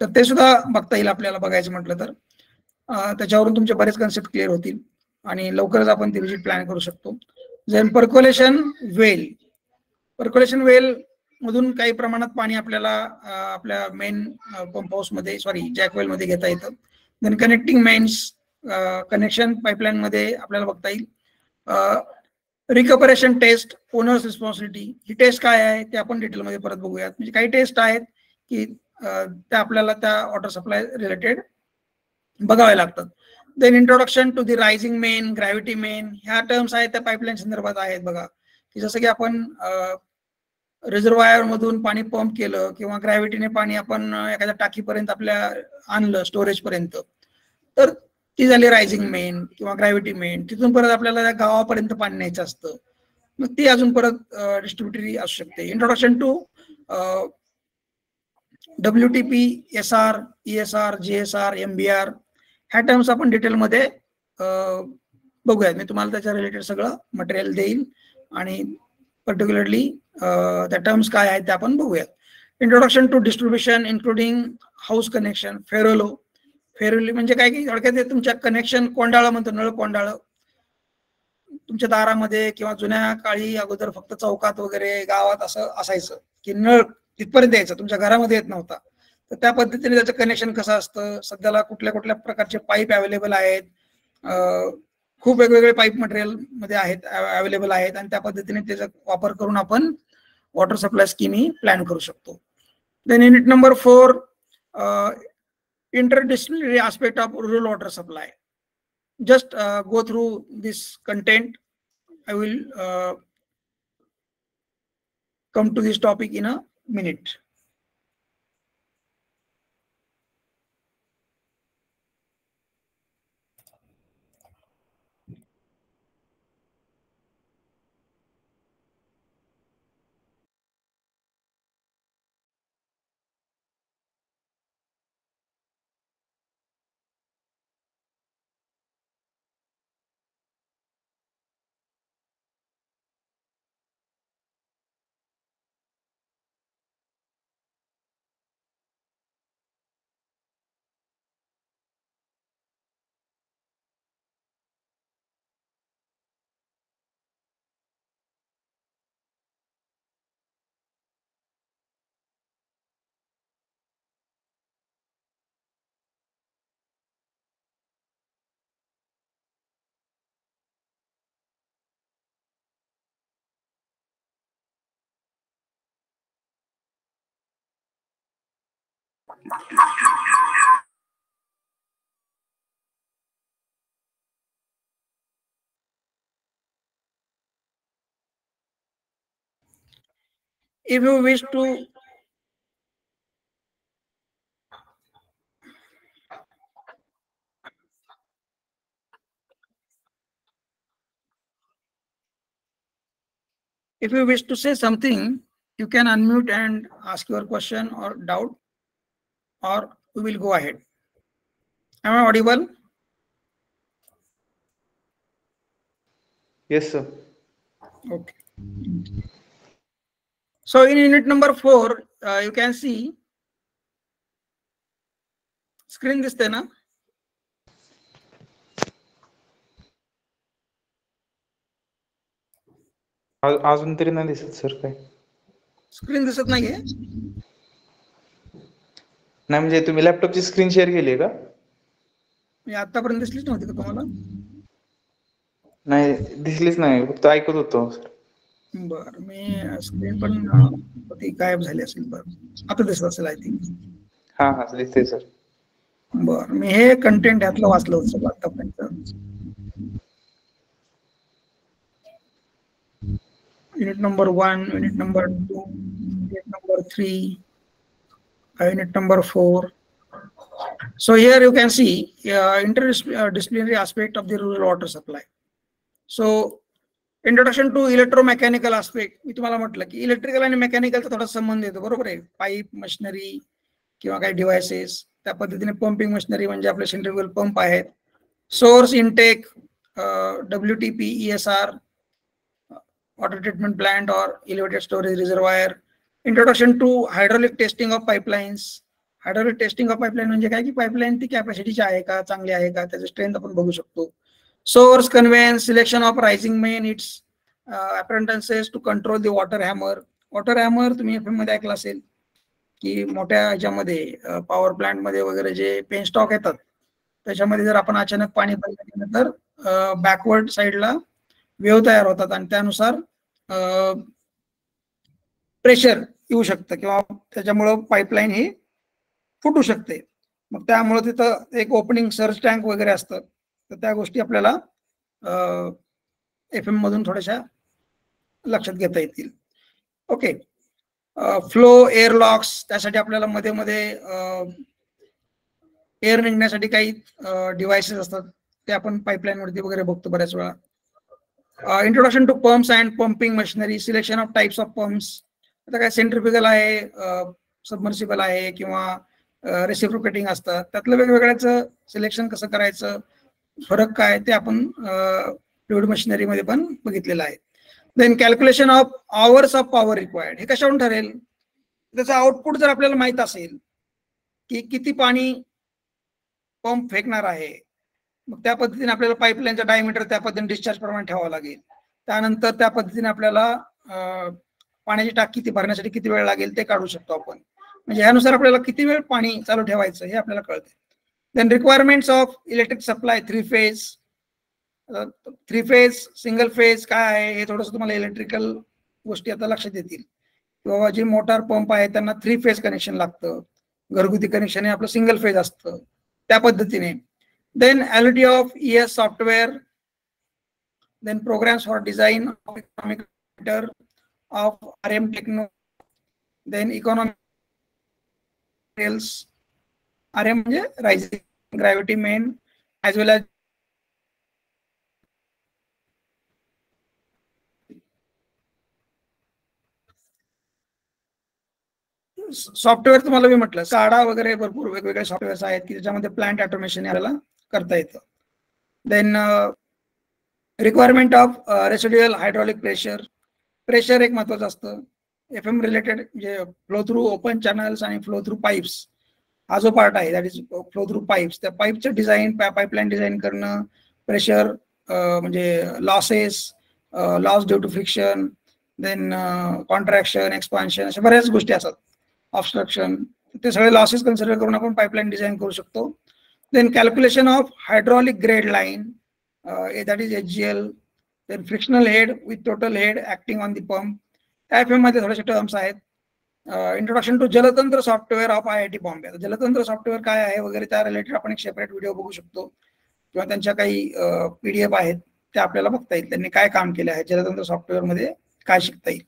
A: तर ते सुद्धा बघता येईल आपल्याला बघायचं म्हटलं तर. त्याच्यावरून तुमचे बरेच कन्सेप्ट क्लिअर होतील आणि लवकरच आपण ती विजिट प्लॅन करू शकतो. Then percolation well. Percolation well मधून काही प्रमाणात पाणी आपल्याला आपल्या मेन पंप हाऊस मध्ये, सॉरी जॅकवेल मध्ये घेता येतं. Then connecting mains, connection pipeline मध्ये आपल्याला बघता येईल. रिकपरेशन टेस्ट, ओनर्स रिस्पॉन्सिबिलिटी, ही टेस्ट काय आहे ते आपण डिटेलमध्ये परत बघूयात. म्हणजे काही टेस्ट आहेत की त्या आपल्याला त्या वॉटर सप्लाय रिलेटेड बघावे लागतात. Then introduction to the rising main, gravity main, ह्या टर्म्स आहेत त्या पाईपलाईन संदर्भात आहेत बघा, की जसं की आपण रिझर्वायर मधून पाणी पंप केलं किंवा ग्रॅव्हिटीने पाणी आपण एखाद्या टाकीपर्यंत आपल्या आणलं स्टोरेज पर्यंत, तर ती झाली रायझिंग मेन किंवा ग्रॅव्हिटी मेन. तिथून परत आपल्याला त्या गावापर्यंत पाणी न्यायचं असतं, मग ती अजून परत डिस्ट्रीब्युटरी असू शकते. Introduction to WTP, SR, ESR, GSR, MBR, ह्या टर्म्स आपण डिटेलमध्ये बघूयात. मी तुम्हाला त्याच्या रिलेटेड सगळं मटेरियल देईल आणि पर्टिक्युलरली त्या टर्म्स काय आहेत ते आपण बघूयात. Introduction to distribution including house connection. Ferrule, ferrule म्हणजे काय की थोडक्यात तुमच्या कनेक्शन कोंडाळं म्हणतो, नळ कोंडाळं तुमच्या दारामध्ये किंवा जुन्या काळी अगोदर फक्त चौकात वगैरे गावात असं असायचं की नळ तिथपर्यंत यायचा, तुमच्या घरामध्ये येत नव्हता. तर त्या पद्धतीने त्याचं कनेक्शन कसं असतं, सध्याला कुठल्या कुठल्या प्रकारचे पाईप अवेलेबल आहेत, खूप वेगवेगळे पाईप मटेरियल मध्ये आहेत, अवेलेबल आहेत, आणि त्या पद्धतीने त्याचा वापर करून आपण वॉटर सप्लाय स्कीम ही प्लॅन करू शकतो. Then unit number 4, interdisciplinary aspect of rural water supply. Just go through this content. I will come to this topic in a minute. If you wish to say something, you can unmute and ask your question or doubt, or we will go ahead. Am I audible?
B: Yes, sir.
A: Okay. So in unit number 4, you can see screen दिसते ना?
B: अजून तरी नाही दिसत sir काय.
A: Screen दिसत नाहीये?
B: नाही म्हणजे तुम्ही लॅपटॉपची स्क्रीन शेअर केली का?
A: मी आतापर्यंत दिसलीच नव्हती का तुम्हाला?
B: नाही दिसलीच नाही, फक्त ऐकत होतो सर.
A: बर, मी स्क्रीन पण ती गायब झाली असेल. बर, आता दिसत असेल आय थिंक.
B: हा हा दिसते सर.
A: बर, मी हे कंटेंट यातलं वाचलं होतं सगळं आतापर्यंत. Unit number 1, unit number 2, unit number 3, unit number 4. So here you can see interdisciplinary aspect of the rural water supply. So introduction to electromechanical aspect. मी तुम्हाला म्हटलं की इलेक्ट्रिकल आणि मेकॅनिकलचा थोडा संबंध येतो, बरोबर आहे. पाईप, मशिनरी किंवा काही डिव्हाइसेस, त्या पद्धतीने पंपिंग मशिनरी म्हणजे आपले सेंट्रिफ्युगल पंप आहेत. Source intake, WTP, ESR, water treatment plant or elevated storage reservoir. Introduction to hydraulic testing of pipelines. Hydraulic testing of pipeline म्हणजे काय की पाईपलाईन ती कॅपॅसिटीची आहे का, चांगली आहे का, त्याची स्ट्रेंथ आपण बघू शकतो. Source, conveyance, selection of rising main, its appurtenances to control the water hammer. Water hammer तुम्ही FM मध्ये ऐकलं असेल की मोठ्या ह्याच्यामध्ये पॉवर प्लांट मध्ये वगैरे जे पेन स्टॉक येतात त्याच्यामध्ये जर आपण अचानक पाणी बंद केलं तर बॅकवर्ड साईडला वेव्ह तयार होतात आणि त्यानुसार प्रेशर येऊ शकतं किंवा त्याच्यामुळं पाईपलाईन ही फुटू शकते. मग त्यामुळे तिथं एक ओपनिंग सर्च टँक वगैरे असतं, तर त्या गोष्टी आपल्याला FM मधून थोड्याशा लक्षात घेता येतील. ओके, फ्लो एअर लॉक्स, त्यासाठी आपल्याला मध्ये मध्ये एअर निघण्यासाठी काही डिव्हाइसेस असतात, ते आपण पाईपलाईन वरती वगैरे बघतो बऱ्याच वेळा. Introduction to pumps and pumping machinery, selection of types of pumps. आता काय सेंट्रिफ्युगल आहे, सबमर्सिबल आहे किंवा रेसिप्रोकेटिंग असतात, त्यातलं वेगवेगळ्याचं सिलेक्शन कसं करायचं, फरक काय, ते आपण फ्लुइड मशिनरीमध्ये पण बघितलेलं आहे. Then calculation of hours of power required, हे कशावरून ठरेल, त्याचं आउटपुट जर आपल्याला माहित असेल की किती पाणी पंप फेकणार आहे, मग त्या पद्धतीने आपल्याला पाईपलाईनचा डायमीटर त्या पद्धतीने डिस्चार्ज प्रमाणे ठेवावं लागेल. त्यानंतर त्या पद्धतीने आपल्याला पाण्याची टाकी किती भरण्यासाठी किती वेळ लागेल ते काढू शकतो आपण. म्हणजे ह्यानुसार आपल्याला किती वेळ पाणी चालू ठेवायचं हे आपल्याला कळते. Then requirements of electric supply, 3 phase, single phase काय आहे हे थोडंसं तुम्हाला इलेक्ट्रिकल गोष्टी आता लक्षात येतील. किंवा जे मोटार पंप आहे त्यांना 3 फेज कनेक्शन लागतं, घरगुती कनेक्शन हे आपलं सिंगल फेज असतं, त्या पद्धतीने. Then ability of ES software, then programs for design of economic meter of RM techno, then economic materials, RM म्हणजे rising gravity main as well as software. तुम्हाला मी म्हटलं SCADA वगैरे भरपूर वेगवेगळे सॉफ्टवेअर्स आहेत की ज्याच्यामध्ये प्लांट ऑटोमेशन याला करता येतं. Then requirement of residual hydraulic pressure एक महत्वाचं असतं. FM रिलेटेड म्हणजे फ्लो थ्रू ओपन चॅनल्स आणि फ्लो थ्रू पाईप्स हा जो पार्ट आहे, that is flow through pipes. त्या पाईपचं डिझाईन, पाईपलाईन डिझाईन करणं, प्रेशर म्हणजे loss due to friction, then contraction, expansion, अशा बऱ्याच गोष्टी असतात, ऑब्स्ट्रक्शन, ते सगळे लॉसेस कन्सिडर करून आपण पाईपलाईन डिझाईन करू शकतो. Then calculation of hydraulic grade line, that is HGL, then frictional head with total head acting on the pump. FM मध्ये थोडेसे टर्म्स आहेत. Introduction to Jaltantra software of IIT Bombay. Jaltantra software काय आहे वगैरे त्या रिलेटेड आपण एक सेपरेट व्हिडिओ बघू शकतो, किंवा त्यांच्या काही PDF आहेत त्या आपल्याला बघता येईल, त्यांनी काय काम केलं आहे जलतंत्र सॉफ्टवेअर मध्ये, काय शिकता येईल.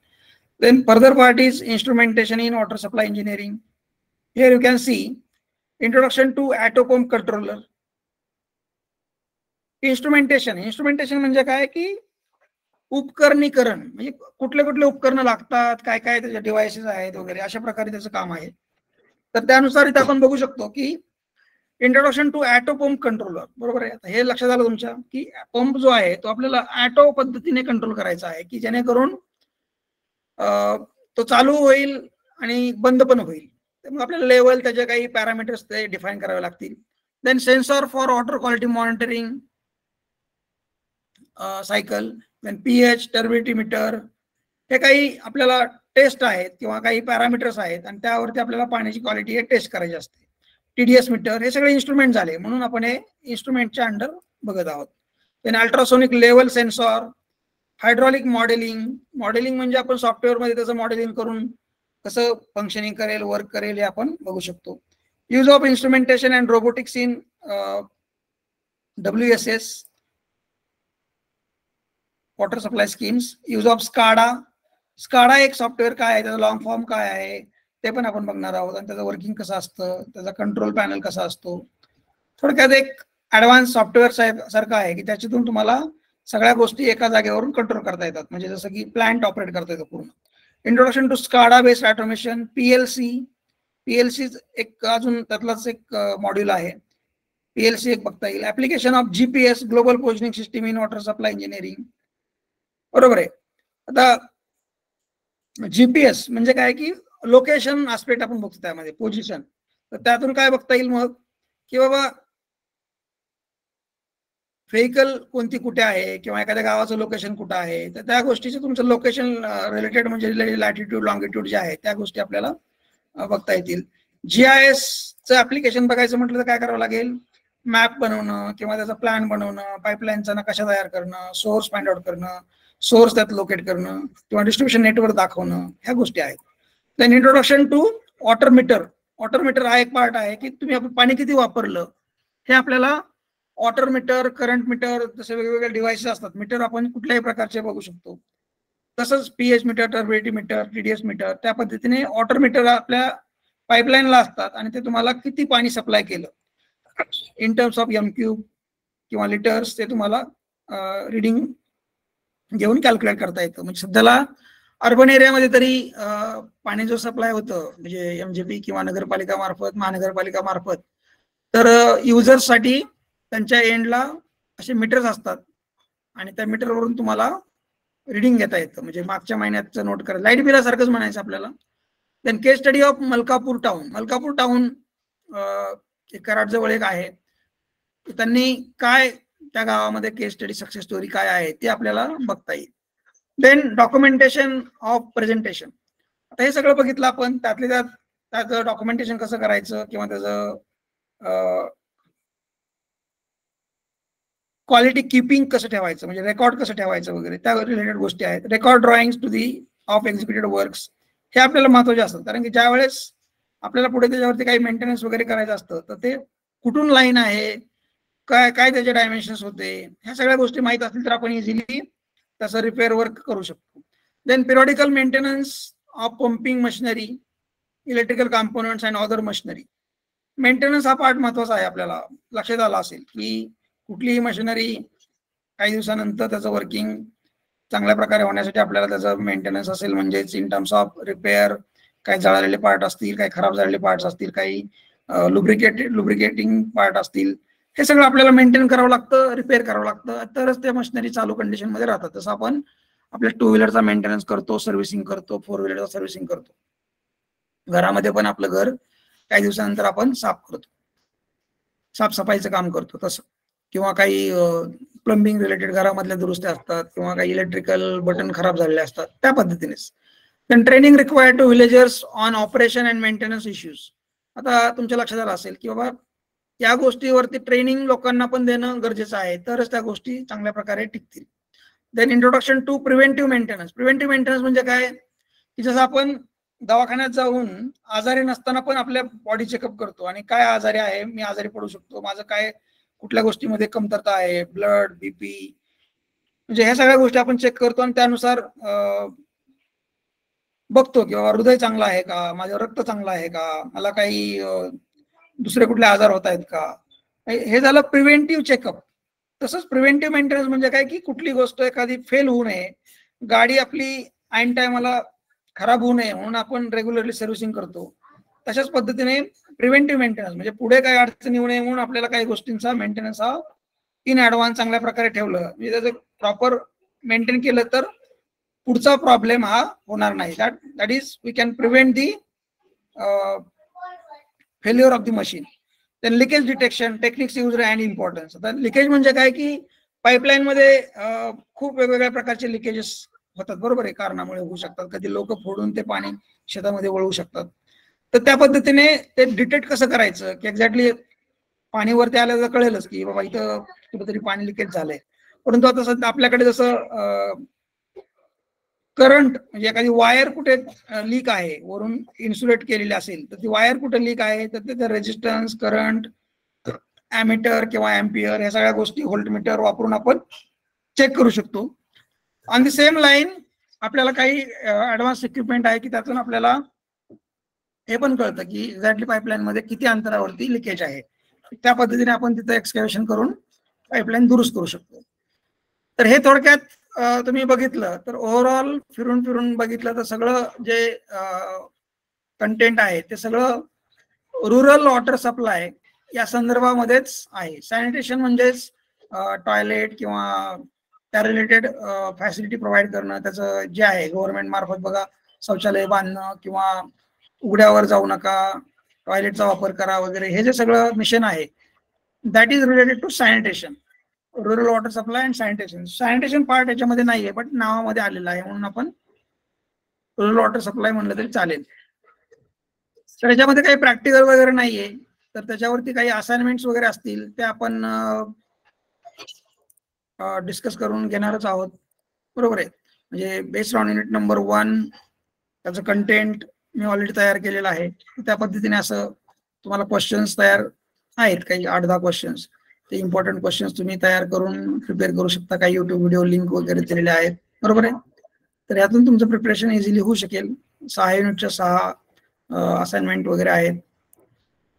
A: Then further part is instrumentation in water supply engineering. Here you can see introduction to auto pump controller. Instrumentation म्हणजे काय की उपकरणीकरण, म्हणजे कुठले कुठले उपकरणं लागतात, काय काय त्याचे डिव्हाइसेस आहेत वगैरे, अशा प्रकारे त्याचं काम आहे. तर त्यानुसार इथे आपण बघू शकतो की introduction to auto pump controller, बरोबर आहे. आता हे लक्षात आलं तुमच्या की पंप जो आहे तो आपल्याला ॲटो पद्धतीने कंट्रोल करायचा आहे, की जेणेकरून तो चालू होईल आणि बंद पण होईल. मग आपल्याला लेवल, त्याचे काही पॅरामीटर्स ते डिफाईन करावे लागतील. Then sensor for water quality monitoring cycle, then pH, turbidity meter, हे काही आपल्याला टेस्ट आहेत किंवा काही पॅरामीटर्स आहेत आणि त्यावरती आपल्याला पाण्याची क्वालिटी टेस्ट करायची असते. TDS मीटर, हे सगळे इन्स्ट्रुमेंट झाले, म्हणून आपण हे इन्स्ट्रुमेंटच्या अंडर बघत आहोत. Then ultrasonic level sensor, hydraulic modelling म्हणजे आपण सॉफ्टवेअर मध्ये त्याचं मॉडेलिंग करून कसं फंक्शनिंग करेल, वर्क करेल, हे आपण बघू शकतो. Use of instrumentation and robotics in WSS water supply schemes. Use of SCADA एक सॉफ्टवेअर काय आहे, त्याचा लॉंग फॉर्म काय आहे ते पण आपण बघणार आहोत, आणि त्याचं वर्किंग कसं असतं, त्याचा कंट्रोल पॅनल कसा असतो. थोडक्यात एक ॲडव्हान्स सॉफ्टवेअर सारखं आहे की त्याच्यातून तुम्हाला सगळ्या गोष्टी एका जागेवरून कंट्रोल करता येतात, म्हणजे जसं की प्लांट ऑपरेट करता येतं पूर्ण. Introduction to SCADA based automation. PLC एक अजून त्यातलाच एक मॉड्यूल आहे. PLC एक बघता येईल. Application of GPS global positioning system in water supply engineering, बरोबर आहे. आता GPS म्हणजे काय की लोकेशन आस्पेक्ट आपण बघतो त्यामध्ये, पोझिशन. तर त्यातून काय बघता येईल मग की बाबा व्हेकल कोणती कुठे आहे, किंवा एखाद्या गावाचं लोकेशन कुठं आहे, तर त्या गोष्टीचं तुमचं लोकेशन रिलेटेड म्हणजे लॅटिट्यूड लॉंगिट्यूड जे आहे त्या गोष्टी आपल्याला बघता येतील. GIS चं ऍप्लिकेशन बघायचं म्हटलं तर काय करावं लागेल, मॅप बनवणं किंवा त्याचा प्लॅन बनवणं, पाईपलाईनचा नकाशा तयार करणं, सोर्स फाइंड आउट करणं, सोर्स त्यात लोकेट करणं किंवा डिस्ट्रीब्युशन नेटवर्क दाखवणं, ह्या गोष्टी आहेत. Then introduction to water meter हा एक पार्ट आहे की तुम्ही पाणी किती वापरलं हे आपल्याला वॉटर मीटर, करंट मीटर, जसे वेगवेगळे डिव्हाइसेस असतात. मीटर आपण कुठल्याही प्रकारचे बघू शकतो. तसंच pH meter, turbidity meter, TDS meter, त्या पद्धतीने वॉटर मीटर आपल्या पाईपलाईनला असतात आणि ते तुम्हाला किती पाणी सप्लाय केलं इन टर्म्स ऑफ M³ किंवा लिटर्स, ते तुम्हाला रिडिंग घेऊन कॅल्क्युलेट करता येतं. म्हणजे सध्याला अर्बन एरियामध्ये तरी पाणी जो सप्लाय होतं म्हणजे MGP किंवा नगरपालिका मार्फत, महानगरपालिका मार्फत, तर युजर्ससाठी त्यांच्या एंडला असे मीटर्स असतात आणि त्या मीटरवरून तुम्हाला रिडिंग घेता येतं. म्हणजे मागच्या महिन्याचं नोट करा, लाईट बिलासारखंच म्हणायचं आपल्याला. Then case study of Malkapur town Karad जवळ एक आहे, त्यांनी काय त्या गावामध्ये केस स्टडी सक्सेस स्टोरी काय आहे ते आपल्याला बघता येईल. Then documentation of presentation. आता हे सगळं बघितलं आपण, त्यातल्या त्याचं डॉक्युमेंटेशन कसं करायचं किंवा त्याचं क्वालिटी किपिंग कसं ठेवायचं, म्हणजे रेकॉर्ड कसं ठेवायचं वगैरे, त्या रिलेटेड गोष्टी आहेत. Record drawings to the of executed works, हे आपल्याला महत्त्वाचे असतात, कारण की ज्या वेळेस आपल्याला पुढे त्याच्यावरती काही मेंटेनन्स वगैरे करायचं असतं तर ते कुठून लाईन आहे, काय काय त्याचे डायमेन्शन्स होते, ह्या सगळ्या गोष्टी माहीत असतील तर आपण इझिली त्याचं रिपेअर वर्क करू शकतो. Then periodical maintenance of pumping machinery, electrical components and other machinery. Maintenance हा पार्ट महत्वाचा आहे. आपल्याला लक्षात आला असेल की कुठलीही मशिनरी काही दिवसानंतर त्याचं वर्किंग चांगल्या प्रकारे होण्यासाठी आपल्याला त्याचं मेंटेनन्स असेल, म्हणजेच इन टर्म्स ऑफ रिपेअर, काही जळालेले पार्ट असतील, काही खराब झालेले पार्ट्स असतील, काही लुब्रिकेटिंग पार्ट असतील, हे सगळं आपल्याला मेंटेन करावं लागतं, रिपेअर करावं लागतं, तरच त्या मशिनरी चालू कंडिशन मध्ये राहतात. तसं आपण आपल्या 2 व्हीलरचा मेंटेनन्स करतो, सर्व्हिसिंग करतो, 4 व्हीलरचा सर्व्हिसिंग करतो. घरामध्ये पण आपलं घर काही दिवसानंतर आपण साफ करतो, साफसफाईचं काम करतो तसं, किंवा काही प्लंबिंग रिलेटेड घरामधल्या दुरुस्त्या असतात किंवा काही इलेक्ट्रिकल बटन खराब झालेले असतात, त्या पद्धतीनेच. Then training required to villagers on operation and maintenance issues. आता तुमच्या लक्षात आलं असेल की बाबा या गोष्टीवरती ट्रेनिंग लोकांना पण देणं गरजेचं आहे, तरच त्या गोष्टी चांगल्या प्रकारे टिकतील. Then introduction to preventive maintenance म्हणजे काय की जसं आपण दवाखान्यात जाऊन आजारी नसताना पण आपल्या बॉडी चेकअप करतो आणि काय आजारी आहे, मी आजारी पडू शकतो, माझं काय कुठल्या गोष्टीमध्ये कमतरता आहे, ब्लड, बीपी, म्हणजे ह्या सगळ्या गोष्टी आपण चेक करतो आणि त्यानुसार बघतो की बाबा हृदय चांगलं आहे का, माझं रक्त चांगलं आहे का, मला काही दुसरे कुठले आजार होत आहेत का. हे झालं प्रिव्हेंटिव्ह चेकअप. तसंच प्रिव्हेंटिव्ह मेंटेनन्स म्हणजे काय की कुठली गोष्ट एखादी फेल होऊ नये, गाडी आपली ऐन टायमाला खराब होऊ नये म्हणून आपण रेग्युलरली सर्व्हिसिंग करतो. तशाच पद्धतीने प्रिव्हेंटिव्ह मेंटेनन्स म्हणजे पुढे काही अडचण येऊ नये म्हणून आपल्याला काही गोष्टींचा मेंटेनन्स हा इन ऍडव्हान्स चांगल्या प्रकारे ठेवलं म्हणजे त्याचं प्रॉपर मेंटेन केलं तर पुढचा प्रॉब्लेम हा होणार नाही. That is we can prevent the failure of the machine. Then leakage detection techniques use and importance. आता लिकेज म्हणजे काय की पाईपलाईन मध्ये खूप वेगवेगळ्या प्रकारचे लिकेजेस होतात, बरोबर आहे, कारणामुळे होऊ शकतात. कधी लोक फोडून ते पाणी शेतामध्ये वळवू शकतात. तर त्या पद्धतीने ते डिटेक्ट कसं करायचं की एक्झॅक्टली पाणी वरती आलं तर कळेलच की बाबा इथं कुठेतरी पाणी लिकेज झालंय. परंतु आता सध्या आपल्याकडे जसं करंट म्हणजे एखादी वायर कुठे लीक आहे वरून इन्सुलेट केलेली असेल तर ती वायर कुठे लीक आहे तर त्याचं रेजिस्टन्स, करंट, ॲमीटर किंवा एम्पियर ह्या सगळ्या गोष्टी व्होल्टमीटर वापरून आपण चेक करू शकतो. ऑन द सेम लाईन आपल्याला काही ऍडव्हान्स इक्विपमेंट आहे की त्यातून आपल्याला हे पण कळतं की एक्झॅक्टली पाईपलाईन मध्ये किती अंतरावरती लिकेज आहे. त्या पद्धतीने आपण तिथं एक्सकॅव्हेशन करून पाईपलाईन दुरुस्त करू शकतो. तर हे थोडक्यात तुम्ही बघितलं तर ओव्हरऑल फिरून फिरून बघितलं तर सगळं जे कंटेंट आहे ते सगळं रुरल वॉटर सप्लाय या संदर्भामध्येच आहे. सॅनिटेशन म्हणजेच टॉयलेट किंवा त्या रिलेटेड फॅसिलिटी प्रोव्हाइड करणं, त्याचं जे आहे गव्हर्नमेंट मार्फत बघा शौचालय बांधणं किंवा उघड्यावर जाऊ नका, टॉयलेटचा वापर करा वगैरे, हे जे सगळं मिशन आहे that is related to sanitation, rural water supply and sanitation. Sanitation part याच्यामध्ये नाहीये बट नावामध्ये आलेला आहे म्हणून आपण रुरल वॉटर सप्लाय म्हणलं तरी चालेल. तर याच्यामध्ये काही प्रॅक्टिकल वगैरे नाहीये, तर त्याच्यावरती काही असाइनमेंट्स वगैरे असतील ते आपण डिस्कस करून घेणारच आहोत, बरोबर आहे. म्हणजे बेस्ड ऑन युनिट नंबर 1 त्याचं कंटेंट मी ऑलरेडी तयार केलेलं आहे. त्या पद्धतीने असं तुम्हाला क्वेश्चन्स तयार आहेत काही 8-10 क्वेश्चन्स, ते इम्पॉर्टंट क्वेश्चन्स तुम्ही तयार करून प्रिपेअर करू शकता. काही युट्यूब व्हिडिओ लिंक वगैरे दिलेले आहेत, बरोबर आहे. तर यातून तुमचं प्रिपरेशन इझिली होऊ शकेल. 6 युनिटच्या 6 असाइनमेंट वगैरे आहेत.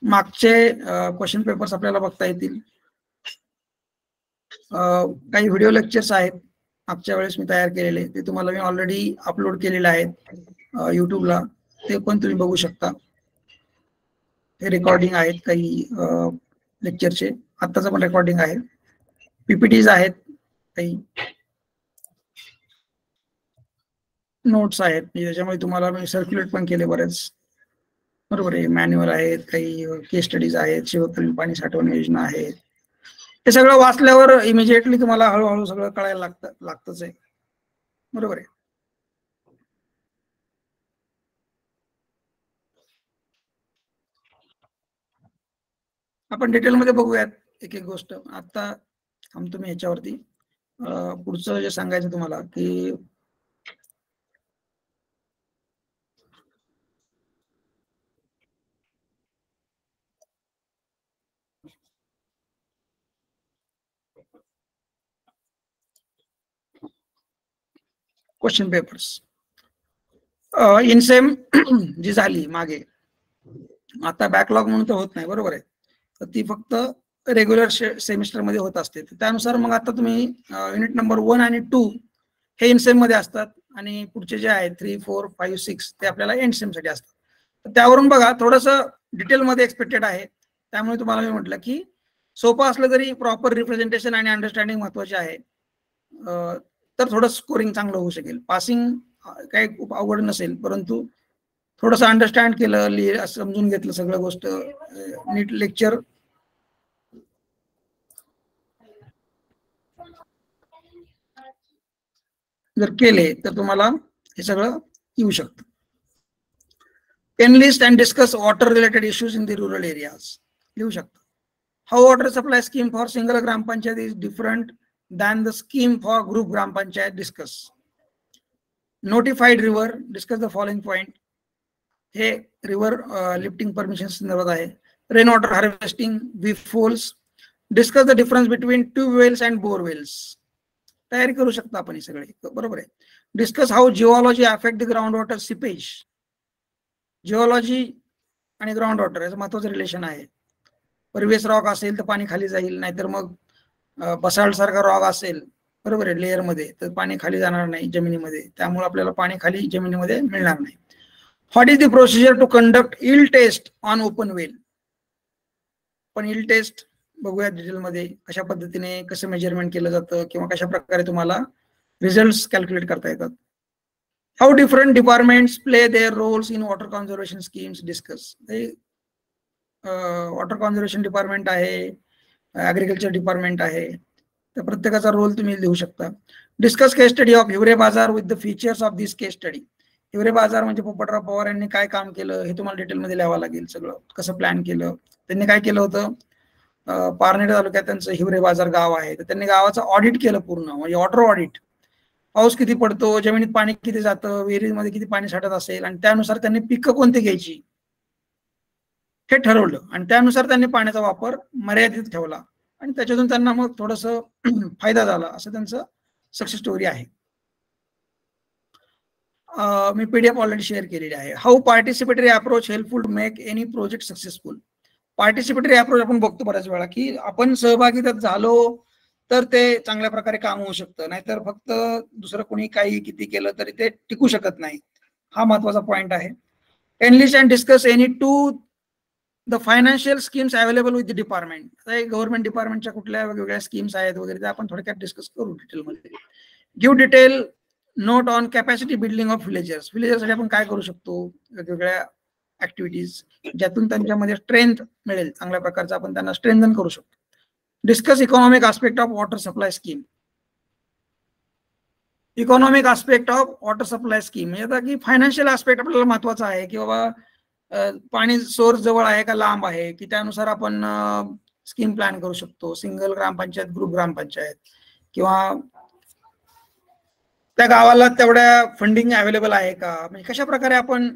A: मागचे क्वेश्चन पेपर्स आपल्याला बघता येतील. काही व्हिडिओ लेक्चर्स आहेत मागच्या वेळेस मी तयार केलेले, ते तुम्हाला मी ऑलरेडी अपलोड केलेले आहेत युट्यूबला, ते पण तुम्ही बघू शकता. हे रेकॉर्डिंग आहेत काही लेक्चरचे, आत्ताचं पण रेकॉर्डिंग आहे. पीपीटीज आहेत, काही नोट्स आहेत ज्याच्यामुळे तुम्हाला मी सर्क्युलेट पण केले बरेच, बरोबर आहे. मॅन्युअल आहेत, काही केस स्टडीज आहेत, शिवखलील पाणी साठवण योजना आहे. हे सगळं वाचल्यावर इमिजिएटली तुम्हाला हळूहळू सगळं कळायला लागतच आहे, बरोबर आहे. आपण डिटेलमध्ये बघूयात एक एक गोष्ट. आता थांबतो मी ह्याच्यावरती. पुढचं जे सांगायचं तुम्हाला की क्वेश्चन पेपर्स इनसेम जी झाली मागे, आता बॅकलॉग म्हणून तर होत नाही, बरोबर आहे. तर ती फक्त रेग्युलर सेमिस्टर मध्ये होत असते. त्यानुसार मग आता तुम्ही युनिट नंबर 1 आणि 2 हे इनसेम मध्ये असतात आणि पुढचे जे आहेत 3, 4, 5, 6 ते आपल्याला एंड सेम साठी असतात. तर त्यावरून बघा थोडंसं डिटेलमध्ये एक्सपेक्टेड आहे. त्यामुळे तुम्हाला मी म्हटलं की सोपं असलं तरी प्रॉपर रिप्रेझेंटेशन आणि अंडरस्टँडिंग महत्वाचे आहे, तर थोडं स्कोरिंग चांगलं होऊ शकेल. पासिंग काही खूप अवघड नसेल, परंतु थोडंसं अंडरस्टँड केलं, समजून घेतलं सगळं गोष्ट, नीट लेक्चर जर केले तर तुम्हाला हे सगळं येऊ शकतं. Enlist and discuss water related issues in the rural areas लिहू शकता. How water supply scheme for single gram panchayat is different than the scheme for group gram panchayat. Discuss notified river. Discuss the following point. हे river lifting permission संदर्भात आहे. Rain water harvesting, वीफ holes, discuss the difference between tube wells and borewells. तयारी करू शकता आपण हे सगळे, बरोबर आहे. Discuss how geology affect the ground water seepage. Geology आणि ग्राउंड वॉटर याचं महत्वाचं रिलेशन आहे. परिवेश रॉक असेल तर पाणी खाली जाईल, नाहीतर मग बसाल्ट सारखा रॉक असेल, बरोबर आहे, लेअर मध्ये, तर पाणी खाली जाणार नाही जमिनीमध्ये, त्यामुळे आपल्याला पाणी खाली जमिनीमध्ये मिळणार नाही. What is the procedure to conduct yield test on open well. पण इल्ड टेस्ट बघूया डिटेलमध्ये, कशा पद्धतीने कसं मेजरमेंट केलं जातं किंवा कशा प्रकारे तुम्हाला रिझल्ट कॅल्क्युलेट करता येतात. How different departments play their roles in water conservation schemes discuss. Water conservation department आहे, ॲग्रिकल्चर डिपार्टमेंट आहे, तर प्रत्येकाचा रोल तुम्ही लिहू शकता. Discuss case study of Hiware Bazar with the features of this case study. Hiware Bazar म्हणजे पोपटराव पवार यांनी काय काम केलं हे तुम्हाला डिटेलमध्ये लिहावं लागेल. सगळं कसं प्लॅन केलं, त्यांनी काय केलं होतं. पारनेर तालुक्यात त्यांचं हिवरे बाजार गाव आहे, तर त्यांनी गावाचं ऑडिट केलं पूर्ण, म्हणजे वॉटर ऑडिट. पाऊस किती पडतो, जमिनीत पाणी किती जातं, विहिरीमध्ये किती पाणी साठत असेल, आणि त्यानुसार त्यांनी पिकं कोणती घ्यायची हे ठरवलं, आणि त्यानुसार त्यांनी पाण्याचा वापर मर्यादित ठेवला, आणि त्याच्यातून त्यांना मग थोडंसं फायदा झाला, असं त्यांचं सक्सेस स्टोरी आहे. मी पीडीएफ ऑलरेडी शेअर केलेली आहे. How participatory approach helpful to make any project successful. Participatory approach आपण बघतो बऱ्याच वेळा की आपण सहभागी त्यात झालो तर ते चांगल्या प्रकारे काम होऊ शकतं, नाहीतर फक्त दुसरं कोणी काही किती केलं तरी ते टिकू शकत नाही. हा महत्वाचा पॉइंट आहे. Enlist and discuss any two the financial schemes available with the department. Government डिपार्टमेंटच्या कुठल्या वेगवेगळ्या स्कीम्स आहेत वगैरे ते आपण थोडक्यात डिस्कस करू डिटेलमध्ये. Give detail note on capacity building of villagers. व्हिलेजर्ससाठी आपण काय करू शकतो, वेगवेगळ्या ऍक्टिव्हिटीज ज्यातून त्यांच्यामध्ये स्ट्रेंथ मिळेल, चांगल्या प्रकारचं आपण त्यांना स्ट्रेंथन करू शकतो. Discuss economic aspect of water supply scheme. Economic aspect of water supply scheme म्हणजे आता की फायनान्शियल आस्पेक्ट आपल्याला महत्वाचा आहे की बाबा पाणी सोर्स जवळ आहे का लांब आहे, की त्यानुसार आपण स्कीम प्लॅन करू शकतो. सिंगल ग्रामपंचायत, ग्रुप ग्रामपंचायत, किंवा त्या गावाला तेवढ्या फंडिंग अवेलेबल आहे का, म्हणजे कशा प्रकारे आपण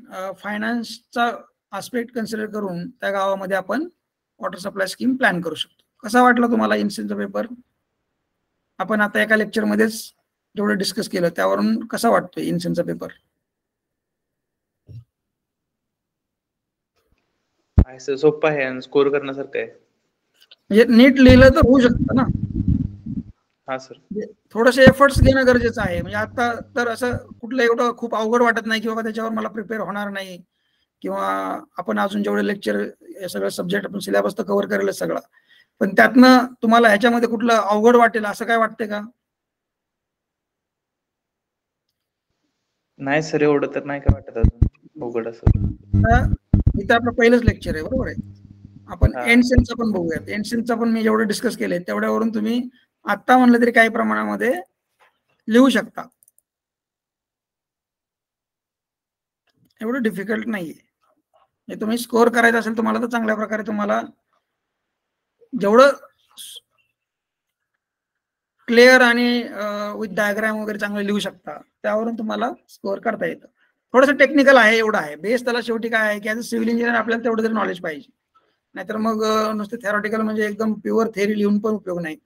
A: फायनान्सचा आस्पेक्ट कन्सिडर करून त्या गावामध्ये आपण वॉटर सप्लाय स्कीम प्लॅन करू शकतो. कसा वाटला तुम्हाला इन्सिनचा पेपर? आपण आता एका लेक्चरमध्येच जेवढं डिस्कस केलं त्यावरून कसा वाटतोय इन्सिनचा पेपर?
B: सोपं आहे आणि स्कोर करण्यासारखं आहे.
A: म्हणजे नीट लिहिलं तर होऊ शकतं ना.
B: हा सर,
A: थोडेसे एफर्ट्स घेणं गरजेचं आहे. म्हणजे आता तर असं कुठलं एवढं खूप अवघड वाटत नाही की बाबा त्याच्यावर मला प्रिपेअर होणार नाही, किंवा आपण अजून जेवढे लेक्चर सगळं सब्जेक्ट आपण सिलेबस तर कव्हर करेल सगळं, पण त्यातनं तुम्हाला ह्याच्यामध्ये कुठलं अवघड वाटेल असं काय वाटतंय का?
B: नाही सर, एवढं तर नाही काय वाटत अजून अवघड असं.
A: इथं आपलं पहिलंच लेक्चर आहे, बरोबर आहे. आपण एंड सेन्सचं पण बघूयात. एंड सेन्सचं पण मी जेवढं डिस्कस केलंय तेवढ्यावरून तुम्ही आता म्हणलं तरी काही प्रमाणामध्ये लिहू शकता. एवढं डिफिकल्ट नाहीये. तुम्ही स्कोअर करायचं असेल तुम्हाला तर चांगल्या प्रकारे तुम्हाला जेवढं क्लिअर आणि विथ डायग्राम वगैरे चांगलं लिहू शकता त्यावरून तुम्हाला स्कोअर करता येतं. थोडंसं टेक्निकल आहे, एवढं आहे बेस. त्याला शेवटी काय आहे की ॲज अ सिव्हिल इंजिनियर आपल्याला तेवढं तरी नॉलेज पाहिजे, नाहीतर मग नुसतं थेरॉटिकल म्हणजे एकदम प्युअर थेअरी लिहून पण उपयोग नाही.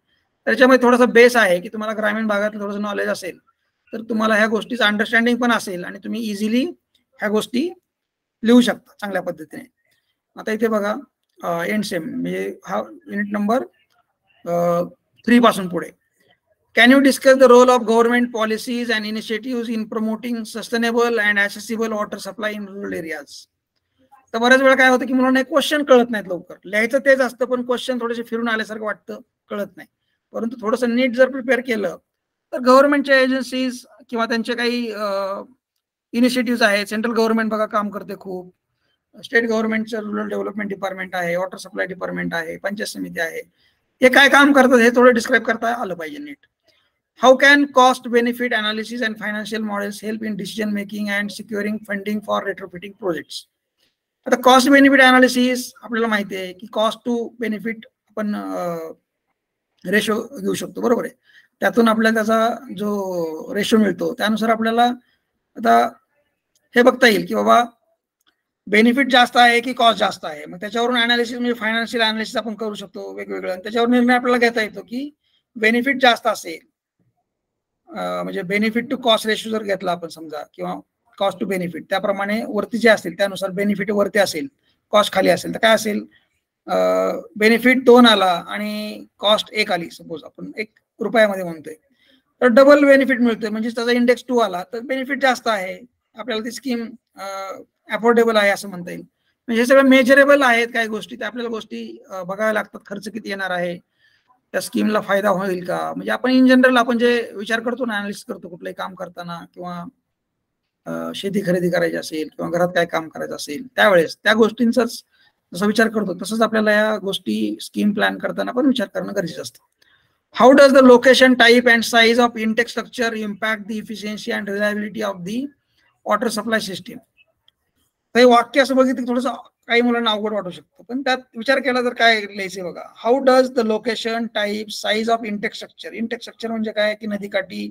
A: त्याच्यामध्ये थोडासा बेस आहे की तुम्हाला ग्रामीण भागात थोडंसं नॉलेज असेल तर तुम्हाला ह्या गोष्टीचं अंडरस्टँडिंग पण असेल आणि तुम्ही इझिली ह्या गोष्टी लिहू शकता चांगल्या पद्धतीने. आता इथे बघा एंड सेम म्हणजे हा युनिट नंबर 3 पासून पुढे. Can you discuss the role of government policies and initiatives in promoting sustainable and accessible water supply in rural areas? तर बऱ्याच वेळा काय होतं की मुलांना क्वेश्चन कळत नाहीत लवकर. लिहायचं तेच असतं पण क्वेश्चन थोडेसे फिरून आल्यासारखं वाटतं, कळत नाही. परंतु थोडंसं नीट जर प्रिपेअर केलं तर गव्हर्नमेंटच्या एजन्सीज किंवा त्यांचे काही इनिशिएटिव्ह आहेत. सेंट्रल गव्हर्नमेंट बघा काम करते खूप, स्टेट गव्हर्नमेंटचं रुरल डेव्हलपमेंट डिपार्टमेंट आहे, वॉटर सप्लाय डिपार्टमेंट आहे, पंचायत समिती आहे. हे काय काम करतात हे थोडं डिस्क्राईब करता आलं पाहिजे नीट. How can cost benefit analysis and financial models help in decision making and securing funding for retrofitting projects? आता कॉस्ट बेनिफिट अनालिसिस आपल्याला माहिती आहे की कॉस्ट टू बेनिफिट आपण रेशो घेऊ शकतो, बरोबर आहे. त्यातून आपल्याला त्याचा जो रेशो मिळतो त्यानुसार आपल्याला आता हे बघता येईल की बाबा बेनिफिट जास्त आहे की कॉस्ट जास्त आहे, मग त्याच्यावरून अनालिसिस म्हणजे फायनान्शियल अनालिसिस आपण करू शकतो वेगवेगळं, त्याच्यावर निर्णय आपल्याला घेता येतो की बेनिफिट जास्त असेल, म्हणजे बेनिफिट टू कॉस्ट रेशो जर घेतला आपण समजा, किंवा कॉस्ट टू बेनिफिट, त्याप्रमाणे वरती जे असतील त्यानुसार बेनिफिट वरती असेल, कॉस्ट खाली असेल, तर काय असेल, बेनिफिट 2 आला आणि कॉस्ट 1 आली, सपोज आपण 1 रुपयामध्ये म्हणतोय, तर डबल बेनिफिट मिळतोय, म्हणजे त्याचा इंडेक्स 2 आला तर बेनिफिट जास्त आहे, आपल्याला ती स्कीम अफोर्डेबल आहे असं म्हणता येईल. म्हणजे हे सगळं मेजरेबल आहेत काही गोष्टी, त्या आपल्याला गोष्टी बघाव्या लागतात, खर्च किती येणार आहे, त्या स्कीमला फायदा होईल का, म्हणजे आपण इन जनरल आपण जे विचार करतो ना, अनालिसिस करतो कुठलंही काम करताना, किंवा शेती खरेदी करायची असेल किंवा घरात काय काम करायचं असेल, त्यावेळेस त्या गोष्टींचाच जसा विचार करतो तसंच आपल्याला या गोष्टी स्कीम प्लॅन करताना पण विचार करणं गरजेचं असतं. How does the location, type and size of intake structure impact the efficiency and reliability of the water supply system. हे वाक्य असं बघितलं थोडंसं काही मुलांना अवघड वाटू शकतं, पण त्यात विचार केला तर काय लिहायचे बघा. How does the location, type, size of intake structure. Intake structure म्हणजे काय की नदीकाठी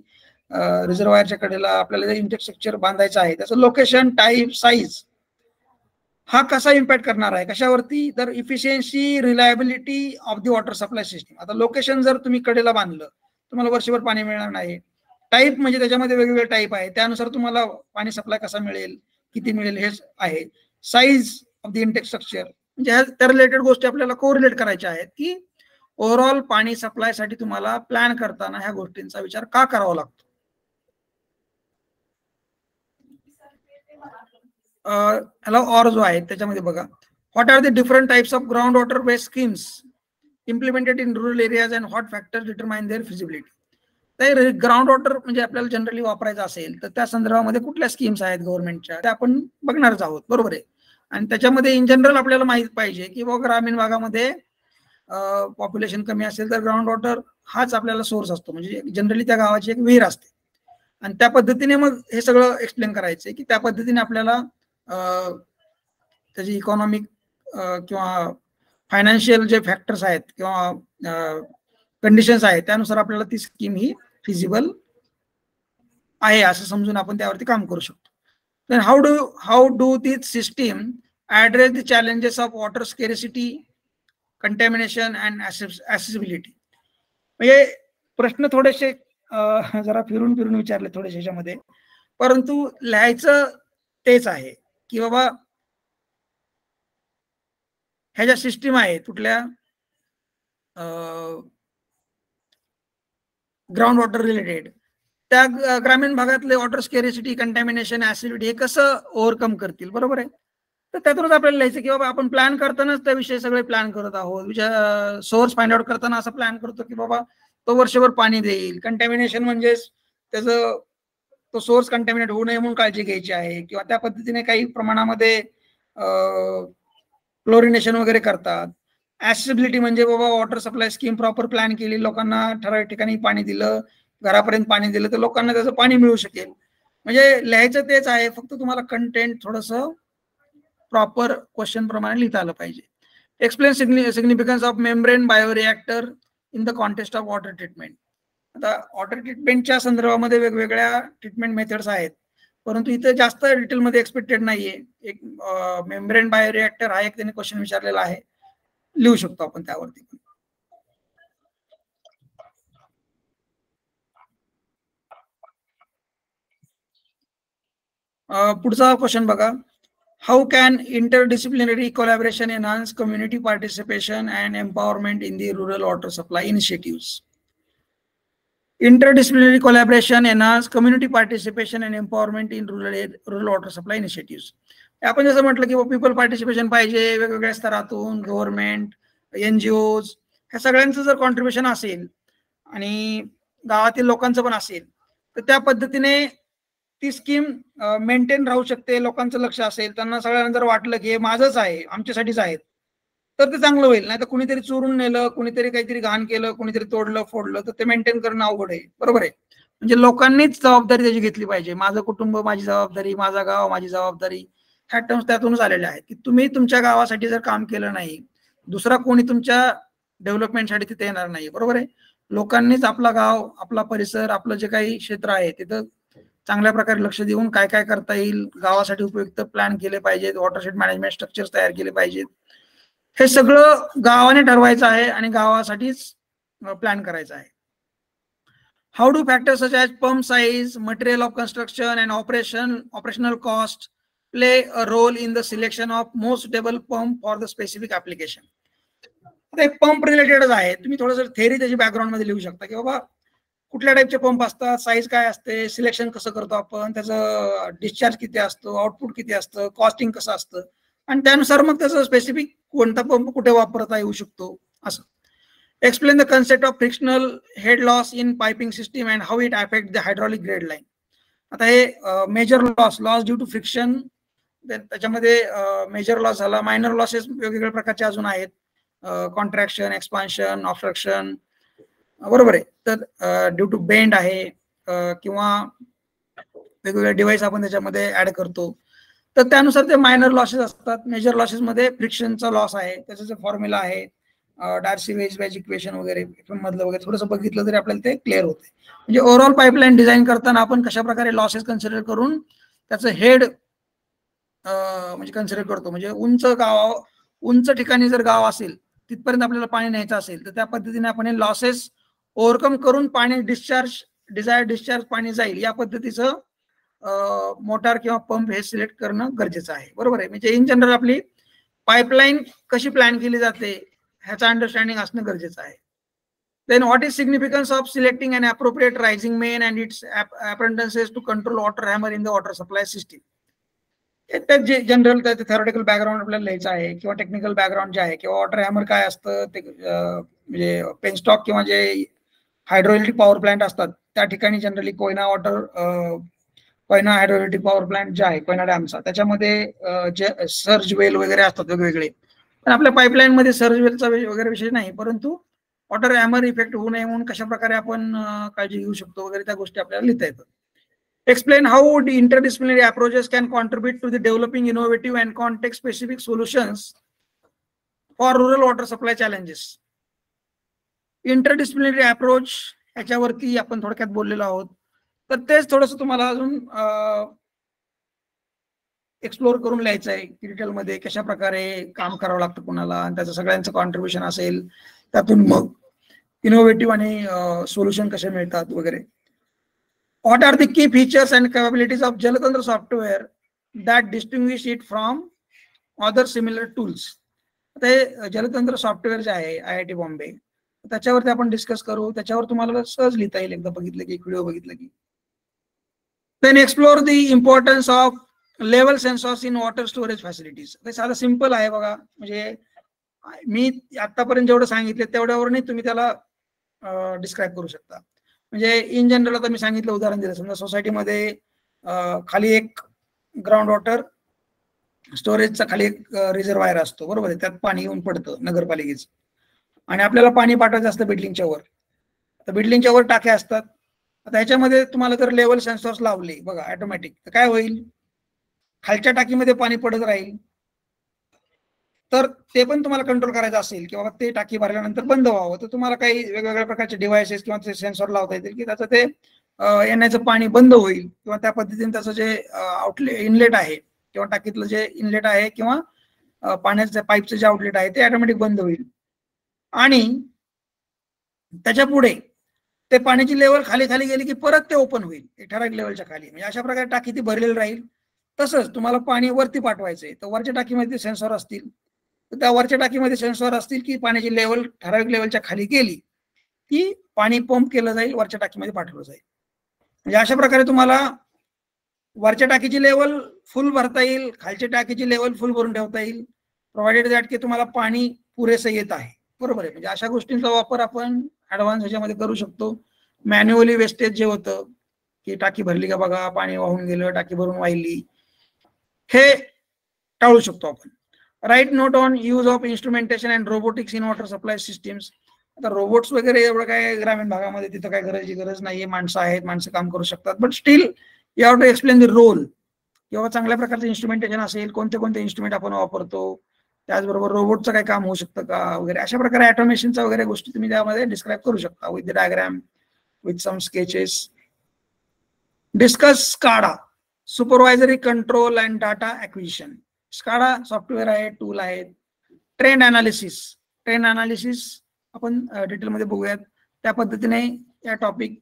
A: रिझर्वायरच्या कडेला आपल्याला जे इंटेक स्ट्रक्चर बांधायचं आहे त्याचं लोकेशन, टाईप, साईज हा कसा इम्पॅक्ट करणार आहे कशावरती, तर efficiency, reliability of the water supply system. आता लोकेशन जर तुम्ही कडेला बांधलं तुम्हाला वर्षभर पाणी मिळणार नाही. टाईप म्हणजे त्याच्यामध्ये वेगवेगळे टाईप आहे, त्यानुसार तुम्हाला पाणी सप्लाय कसा मिळेल, किती मिळेल हे आहे. Size of the intake structure म्हणजे ह्या त्या रिलेटेड गोष्टी आपल्याला कोरिलेट करायच्या आहेत की ओव्हरऑल पाणी सप्लायसाठी तुम्हाला प्लॅन करताना ह्या गोष्टींचा विचार का करावा लागतो. ह्याला ऑर जो आहे त्याच्यामध्ये बघा, what are the different types of ground water based schemes implemented in rural areas and what factors determine their feasibility. तर ग्राउंड वॉटर म्हणजे आपल्याला जनरली वापरायचं असेल तर त्या संदर्भामध्ये कुठल्या स्कीम्स आहेत गव्हर्नमेंटच्या त्या आपण बघणारच आहोत, बरोबर आहे. आणि त्याच्यामध्ये इन जनरल आपल्याला माहित पाहिजे की बाबा ग्रामीण भागामध्ये पॉप्युलेशन कमी असेल तर ग्राउंड वॉटर हाच आपल्याला सोर्स असतो, म्हणजे जनरली त्या गावाची एक विहीर असते, आणि त्या पद्धतीने मग हे सगळं एक्सप्लेन करायचं की त्या पद्धतीने आपल्याला त्याची इकॉनॉमिक किंवा फायनान्शियल जे फॅक्टर्स आहेत किंवा कंडिशन्स आहेत त्यानुसार आपल्याला ती स्कीम ही फिजिबल आहे असं समजून आपण त्यावरती काम करू शकतो. Then how do this system address the challenges of water scarcity, contamination and accessibility. म्हणजे प्रश्न थोडेसे जरा फिरून फिरून विचारले थोडेसे ह्याच्यामध्ये, परंतु लिहायचं तेच आहे की बाबा ह्या ज्या सिस्टीम आहेत कुठल्या ग्राउंड वॉटर रिलेटेड त्या ग्रामीण भागातले वॉटर स्केरिसिटी, कंटॅमिनेशन, ऍसिडिटी हे कसं ओव्हरकम करतील, बरोबर आहे. तर त्यातूनच आपल्याला लिहायचं की बाबा आपण प्लॅन करतानाच त्याविषयी सगळे प्लॅन करत आहोत. सोर्स फाइंड आउट करताना असं प्लॅन करतो की बाबा तो वर्षभर पाणी देईल. कंटॅमिनेशन म्हणजे त्याचं तो सोर्स कंटॅमिनेट होऊ नये म्हणून काळजी घ्यायची आहे, किंवा त्या पद्धतीने काही प्रमाणामध्ये क्लोरिनेशन वगैरे करतात. ऍसेसिबिलिटी म्हणजे बाबा water supply scheme proper plan केली, लोकांना ठराविक ठिकाणी पाणी दिलं, घरापर्यंत पाणी दिलं तर लोकांना त्याचं पाणी मिळू शकेल. म्हणजे लिहायचं तेच आहे, फक्त तुम्हाला कंटेंट थोडंसं प्रॉपर क्वेश्चन प्रमाणे लिहिता आलं पाहिजे. Explain significance of membrane bioreactor in the context of water treatment. आता वॉटर ट्रीटमेंटच्या संदर्भामध्ये वेगवेगळ्या ट्रीटमेंट मेथड्स आहेत, परंतु इथे जास्त डिटेलमध्ये एक्सपेक्टेड नाहीये. एक मेम्ब्रेन बायोरिएक्टर हा एक त्यांनी क्वेश्चन विचारलेला आहे, लिहू शकतो आपण त्यावरती. पुढचा क्वेश्चन बघा, how can interdisciplinary collaboration enhance community participation and empowerment in the rural water supply initiatives. Interdisciplinary collaboration enhance community participation and empowerment in rural water supply initiatives. आपण जसं म्हटलं की पीपल पार्टिसिपेशन पाहिजे, वेगवेगळ्या स्तरातून गव्हर्नमेंट, एनजीओज ह्या सगळ्यांचं जर कॉन्ट्रीब्युशन असेल आणि गावातील लोकांचं पण असेल तर त्या पद्धतीने ती स्कीम मेंटेन राहू शकते. लोकांचं लक्ष असेल, त्यांना सगळ्यांना जर वाटलं की हे माझंच आहे, आमच्यासाठीच आहेत, तर ते चांगलं होईल. नाही तर कुणीतरी चोरून नेलं, कुणीतरी काहीतरी घाण केलं, कुणीतरी तोडलं फोडलं तर ते मेंटेन करणं अवघड आहे, बरोबर आहे. म्हणजे लोकांनीच जबाबदारी त्याची घेतली पाहिजे. माझं कुटुंब माझी जबाबदारी, माझा गाव माझी जबाबदारी, ह्या टर्म्स त्यातूनच आलेल्या आहेत की तुम्ही तुमच्या गावासाठी जर काम केलं नाही, दुसरा कोणी तुमच्या डेव्हलपमेंटसाठी तिथे येणार नाही, बरोबर आहे. लोकांनीच आपला गाव, आपला परिसर, आपलं जे काही क्षेत्र आहे तिथं चांगल्या प्रकारे लक्ष देऊन काय काय करता येईल, गावासाठी उपयुक्त प्लॅन केले पाहिजेत, वॉटरशेड मॅनेजमेंट स्ट्रक्चर तयार केले पाहिजेत, हे सगळं गावाने ठरवायचं आहे आणि गावासाठीच प्लॅन करायचं आहे. How do factors such as pump size, material of construction and operational cost play a role in the selection of most suitable pump for the specific application. आता एक पंप रिलेटेडच आहे, तुम्ही थोडंसं थेअरी त्याची बॅकग्राऊंड मध्ये लिहू शकता की बाबा कुठल्या टाईपचे पंप असतात, साईज काय असते, सिलेक्शन कसं करतो आपण, त्याचं डिस्चार्ज किती असतो, आउटपुट किती असतं, कॉस्टिंग कसं असतं, आणि त्यानुसार मग त्याचं स्पेसिफिक कोणता पंप कुठे वापरता येऊ शकतो असं. Explain the concept of frictional head loss in piping system and how it affect the hydraulic grade line. आता हे major loss due to friction, त्याच्यामध्ये मेजर लॉस झाला, मायनर लॉसेस वेगवेगळ्या प्रकारचे अजून आहेत, कॉन्ट्रॅक्शन, एक्सपान्शन, ऑब्स्ट्रक्शन, बरोबर आहे. तर ड्यू टू बेंड आहे किंवा वेगवेगळे डिव्हाइस आपण त्याच्यामध्ये ऍड करतो, तर त्यानुसार ते मायनर लॉसेस असतात. मेजर लॉसेस मध्ये फ्रिक्शनचा लॉस आहे, त्याचा जो फॉर्म्युला आहे डार्सी वेज इक्वेशन वगैरे मधलं वगैरे थोडंसं बघितलं तरी आपल्याला ते क्लिअर होते. म्हणजे ओव्हरऑल पाईपलाईन डिझाईन करताना आपण कशा प्रकारे लॉसेस कन्सिडर करून त्याचं हेड म्हणजे कन्सिडर करतो. म्हणजे उंच ठिकाणी जर गाव असेल तिथपर्यंत आपल्याला पाणी न्यायचं असेल तर त्या पद्धतीने आपण हे लॉसेस ओव्हरकम करून पाणी डिझायर डिस्चार्ज पाणी जाईल या पद्धतीचं मोटार किंवा पंप हे सिलेक्ट करणं गरजेचं आहे, बरोबर आहे. म्हणजे इन जनरल आपली पाईपलाईन कशी प्लॅन केली जाते ह्याचं अंडरस्टँडिंग असणं गरजेचं आहे. Then what is significance of selecting an appropriate rising main and its appurtenances to control water hammer in the water supply system. जे जनरल थेरॉटिकल बॅकग्राऊंड आपल्याला लिहायचं आहे किंवा टेक्निकल बॅकग्राऊंड जे आहे किंवा वॉटर हॅमर काय असतं ते म्हणजे पेनस्टॉक किंवा जे हायड्रोइलेक्ट्रिक पॉवर प्लांट असतात त्या ठिकाणी जनरली कोयना हायड्रोइलेक्ट्रिक पॉवर प्लांट जे आहे कोयना डॅमचा, त्याच्यामध्ये जे सर्ज वेल वगैरे असतात वेगवेगळे, पण आपल्या पाईपलाईन मध्ये सर्ज वेलचा वगैरे विषय नाही, परंतु वॉटर हॅमर इफेक्ट होऊ नये म्हणून कशा प्रकारे आपण काळजी घेऊ शकतो वगैरे त्या गोष्टी आपल्याला लिहिता येतात. Explain how the interdisciplinary approaches can contribute to the developing innovative and context-specific solutions for rural water supply challenges. Interdisciplinary approach ह्याच्यावरती आपण थोडक्यात बोललेलो आहोत, तर तेच थोडंसं तुम्हाला अजून एक्सप्लोर करून लिहायचं आहे की डिटेलमध्ये कशा प्रकारे काम करावं लागतं कोणाला, आणि त्याचं सगळ्यांचं कॉन्ट्रीब्युशन असेल, त्यातून मग इनोव्हेटिव्ह आणि सोल्युशन कसे मिळतात वगैरे. What are the key features and capabilities of Jalatantra software that distinguish it from other similar tools? आता हे जलतंत्र सॉफ्टवेअर जे आहे IIT बॉम्बे त्याच्यावरती आपण डिस्कस करू, त्याच्यावर तुम्हाला सहज लिहिता येईल एकदा बघितलं की, व्हिडिओ बघितलं की. Then explore the importance of level sensors in water storage facilities. ते साधं सिंपल आहे बघा, म्हणजे मी आतापर्यंत जेवढं सांगितलं तेवढ्यावरही तुम्ही त्याला डिस्क्राईब करू शकता. म्हणजे इन जनरल आता मी सांगितलं, उदाहरण दिलं, समजा सोसायटीमध्ये खाली एक ग्राउंड वॉटर स्टोरेजचा खाली एक रिझर्वायर असतो, बरोबर आहे, त्यात पाणी येऊन पडतं नगरपालिकेचं, आणि आपल्याला पाणी पाठवायचं असतं बिल्डिंगच्या वर. तर बिल्डिंगच्या वर टाक्या असतात, आता ह्याच्यामध्ये तुम्हाला जर लेवल सेन्सर्स लावले बघा ऑटोमॅटिक, तर काय होईल, खालच्या टाकीमध्ये पाणी पडत राहील, तर ते पण तुम्हाला कंट्रोल करायचं असेल किंवा ते टाकी भरल्यानंतर बंद व्हावं, तर तुम्हाला काही वेगवेगळ्या प्रकारचे डिव्हाइसेस किंवा ते सेन्सर लावता येतील की त्याचं ते येण्याचं पाणी बंद होईल, किंवा त्या पद्धतीने त्याचं जे आउटलेट इनलेट आहे किंवा टाकीतलं जे इनलेट आहे किंवा पाण्याचं पाईपचं जे आउटलेट आहे ते ऑटोमॅटिक बंद होईल, आणि त्याच्या पुढे ते पाण्याची लेवल खाली खाली गेली की परत ते ओपन होईल एक ठराविक लेवलच्या खाली. म्हणजे अशा प्रकारे टाकी ती भरलेली राहील. तसंच तुम्हाला पाणी वरती पाठवायचंय तर वरच्या टाकीमध्ये सेन्सर असतील, तर त्या वरच्या टाकीमध्ये सेन्सर असतील की पाण्याची लेवल ठराविक लेवलच्या खाली गेली की पाणी पंप केलं जाईल, वरच्या टाकीमध्ये पाठवलं जाईल. म्हणजे अशा प्रकारे तुम्हाला वरच्या टाकीची लेवल फुल भरता येईल, खालच्या टाकीची लेवल फुल भरून ठेवता येईल, प्रोव्हाइडेड दॅट की तुम्हाला पाणी पुरेसं येत आहे, बरोबर आहे. म्हणजे अशा गोष्टींचा वापर आपण ऍडव्हान्स ह्याच्यामध्ये करू शकतो. मॅन्युअली वेस्टेज जे होतं की टाकी भरली का बघा, पाणी वाहून गेलं, टाकी भरून वाहिली, हे टाळू शकतो आपण. Write note on use of instrumentation and robotics in water supply systems. आता रोबोट्स वगैरे एवढं काय ग्रामीण भागामध्ये तिथं काय गरज नाहीये, माणसं आहेत, माणसं काम करू शकतात, but still you have to explain the role. किंवा चांगल्या प्रकारचं इन्स्ट्रुमेंटेशन असेल, कोणते कोणते इन्स्ट्रुमेंट आपण वापरतो, त्याचबरोबर रोबोटचं काय काम होऊ शकतं का वगैरे, अशा प्रकारे ऑटोमेशनचा वगैरे गोष्टी तुम्ही त्यामध्ये डिस्क्राईब करू शकता with the diagram, with some sketches. Discuss SCADA, supervisory control and data acquisition. SCADA software आहे, टूल आहे. ट्रेंड अनालिसिस आपण डिटेलमध्ये बघूयात. त्या पद्धतीने या टॉपिक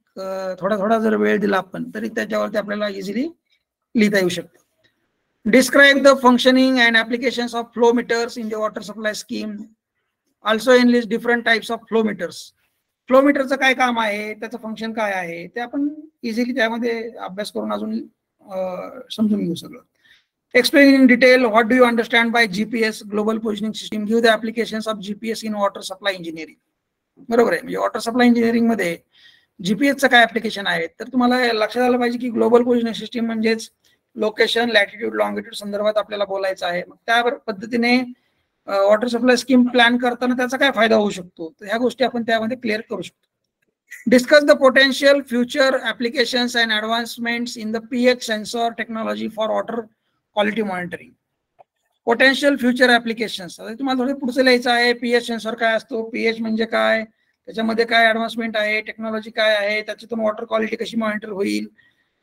A: थोडा जर वेळ दिला आपण तरी त्याच्यावरती आपल्याला इझिली लिहिता येऊ शकतं. Describe the functioning and applications of flow meters in the water supply scheme. Also enlist different types of flow meters. Flow मीटरचं काय काम आहे, त्याचं फंक्शन काय आहे, ते आपण इझिली त्यामध्ये अभ्यास करून अजून समजून घेऊ सगळं. Explain in detail what do you understand by GPS, global positioning system. Give the applications of GPS in water supply engineering. बरोबर आहे. म्हणजे वॉटर सप्लाय इंजिनिअरिंग मध्ये जीपीएसचं काय ऍप्लिकेशन आहे, तर तुम्हाला लक्षात आलं पाहिजे की ग्लोबल पोझिशनिंग सिस्टीम म्हणजेच लोकेशन, लॅटिट्यूड, लॉंगिट्यूड संदर्भात आपल्याला बोलायचं आहे. मग त्या पद्धतीने वॉटर सप्लाय स्कीम प्लॅन करताना त्याचा काय फायदा होऊ शकतो, तर ह्या गोष्टी आपण त्यामध्ये क्लिअर करू शकतो. Discuss the potential future applications and advancements in the pH sensor technology for water quality monitoring. Potential future applications. आता तुम्हाला थोडं पुढचं लिहायचं आहे. पीएच सेन्सर काय असतो, पीएच म्हणजे काय, त्याच्यामध्ये काय ऍडव्हान्समेंट आहे, टेक्नॉलॉजी काय आहे, त्याच्यातून वॉटर क्वालिटी कशी मॉनिटर होईल,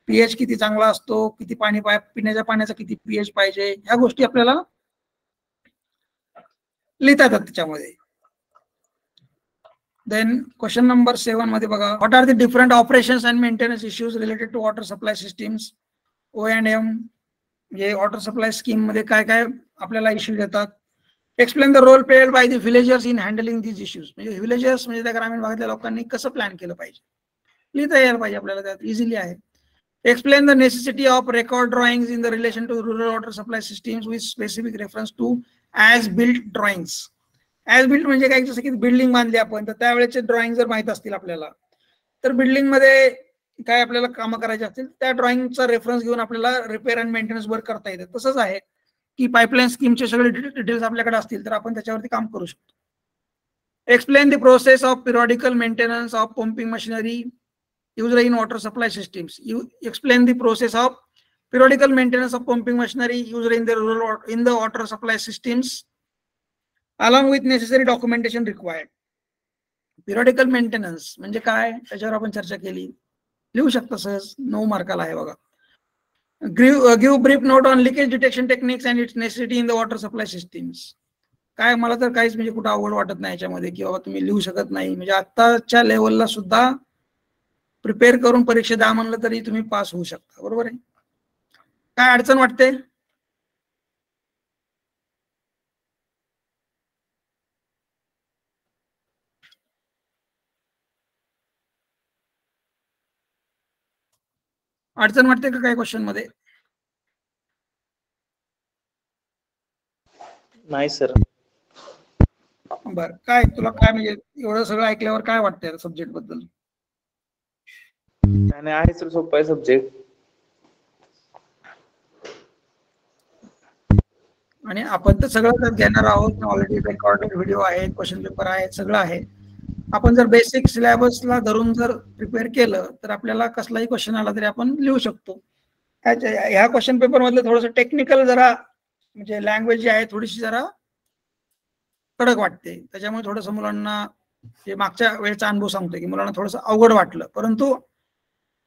A: पीएच किती चांगला असतो, किती पाणी पिण्याच्या पाण्याचा किती पीएच पाहिजे, ह्या गोष्टी आपल्याला लिहिता येतात त्याच्यामध्ये. देन क्वेश्चन नंबर 7 मध्ये बघा, what are the different operations and maintenance issues related to water supply systems. O&M म्हणजे वॉटर सप्लाय स्कीम मध्ये काय काय आपल्याला इश्यूज येतात. Explain the role played by the villagers in handling these issues. म्हणजे villagers म्हणजे त्या ग्रामीण भागातल्या लोकांनी कसं प्लॅन केलं पाहिजे, लिहिता यायला पाहिजे आपल्याला, त्यात इझिली आहे. Explain the necessity of record drawings in the relation to rural water supply systems with specific reference to as built drawings. As built म्हणजे काय, जसं की बिल्डिंग बांधली आपण, तर त्यावेळेचे ड्रॉइंग जर माहित असतील आपल्याला, तर बिल्डिंग मध्ये काय आपल्याला कामं करायची असतील त्या ड्रॉइंगचा रेफरन्स घेऊन आपल्याला रिपेअर अँड मेंटेनन्स वर्क करता येतं. तसंच आहे की पाईपलाईन स्कीमचे सगळे डिटेल्स आपल्याकडे असतील तर आपण त्याच्यावरती काम करू शकतो. Explain the process of periodical maintenance of pumping machinery used in water supply systems. You explain the process of periodical maintenance of pumping machinery used in the water supply systems along with necessary documentation required. Periodical maintenance म्हणजे काय, त्याच्यावर आपण चर्चा केली, लिहू शकता सहज, 9 मार्काला आहे बघा. Give brief note on leakage detection techniques and it's necessity in the water supply systems. काय, मला तर काहीच म्हणजे कुठं अवघड वाटत नाही याच्यामध्ये, की बाबा तुम्ही लिहू शकत नाही, म्हणजे आताच्या लेवलला सुद्धा प्रिपेअर करून परीक्षा द्या म्हणलं तरी तुम्ही पास होऊ शकता. बरोबर आहे. काय अडचण वाटते? अडचण वाटते का काय क्वेश्चन मध्ये?
B: नाही सर.
A: बर, काय तुला काय म्हणजे एवढं सगळं ऐकल्यावर काय वाटतंय सब्जेक्ट बद्दल?
B: आणि आहे सर, सोपा आहे सब्जेक्ट.
A: आणि आपण तर सगळं घेणार आहोत, ऑलरेडी रेकॉर्डेड व्हिडिओ आहेत, क्वेश्चन पेपर आहेत, सगळं आहे. आपण जर बेसिक सिलेबसला धरून जर प्रिपेअर केलं तर आपल्याला कसलाही क्वेश्चन आला तरी आपण लिहू शकतो. ह्या क्वेश्चन पेपर मधलं थोडंसं टेक्निकल जरा म्हणजे लँग्वेज जी आहे थोडीशी जरा कडक वाटते, त्याच्यामुळे थोडंसं मुलांना, जे मागच्या वेळेचा अनुभव सांगतोय की मुलांना थोडंसं अवघड वाटलं, परंतु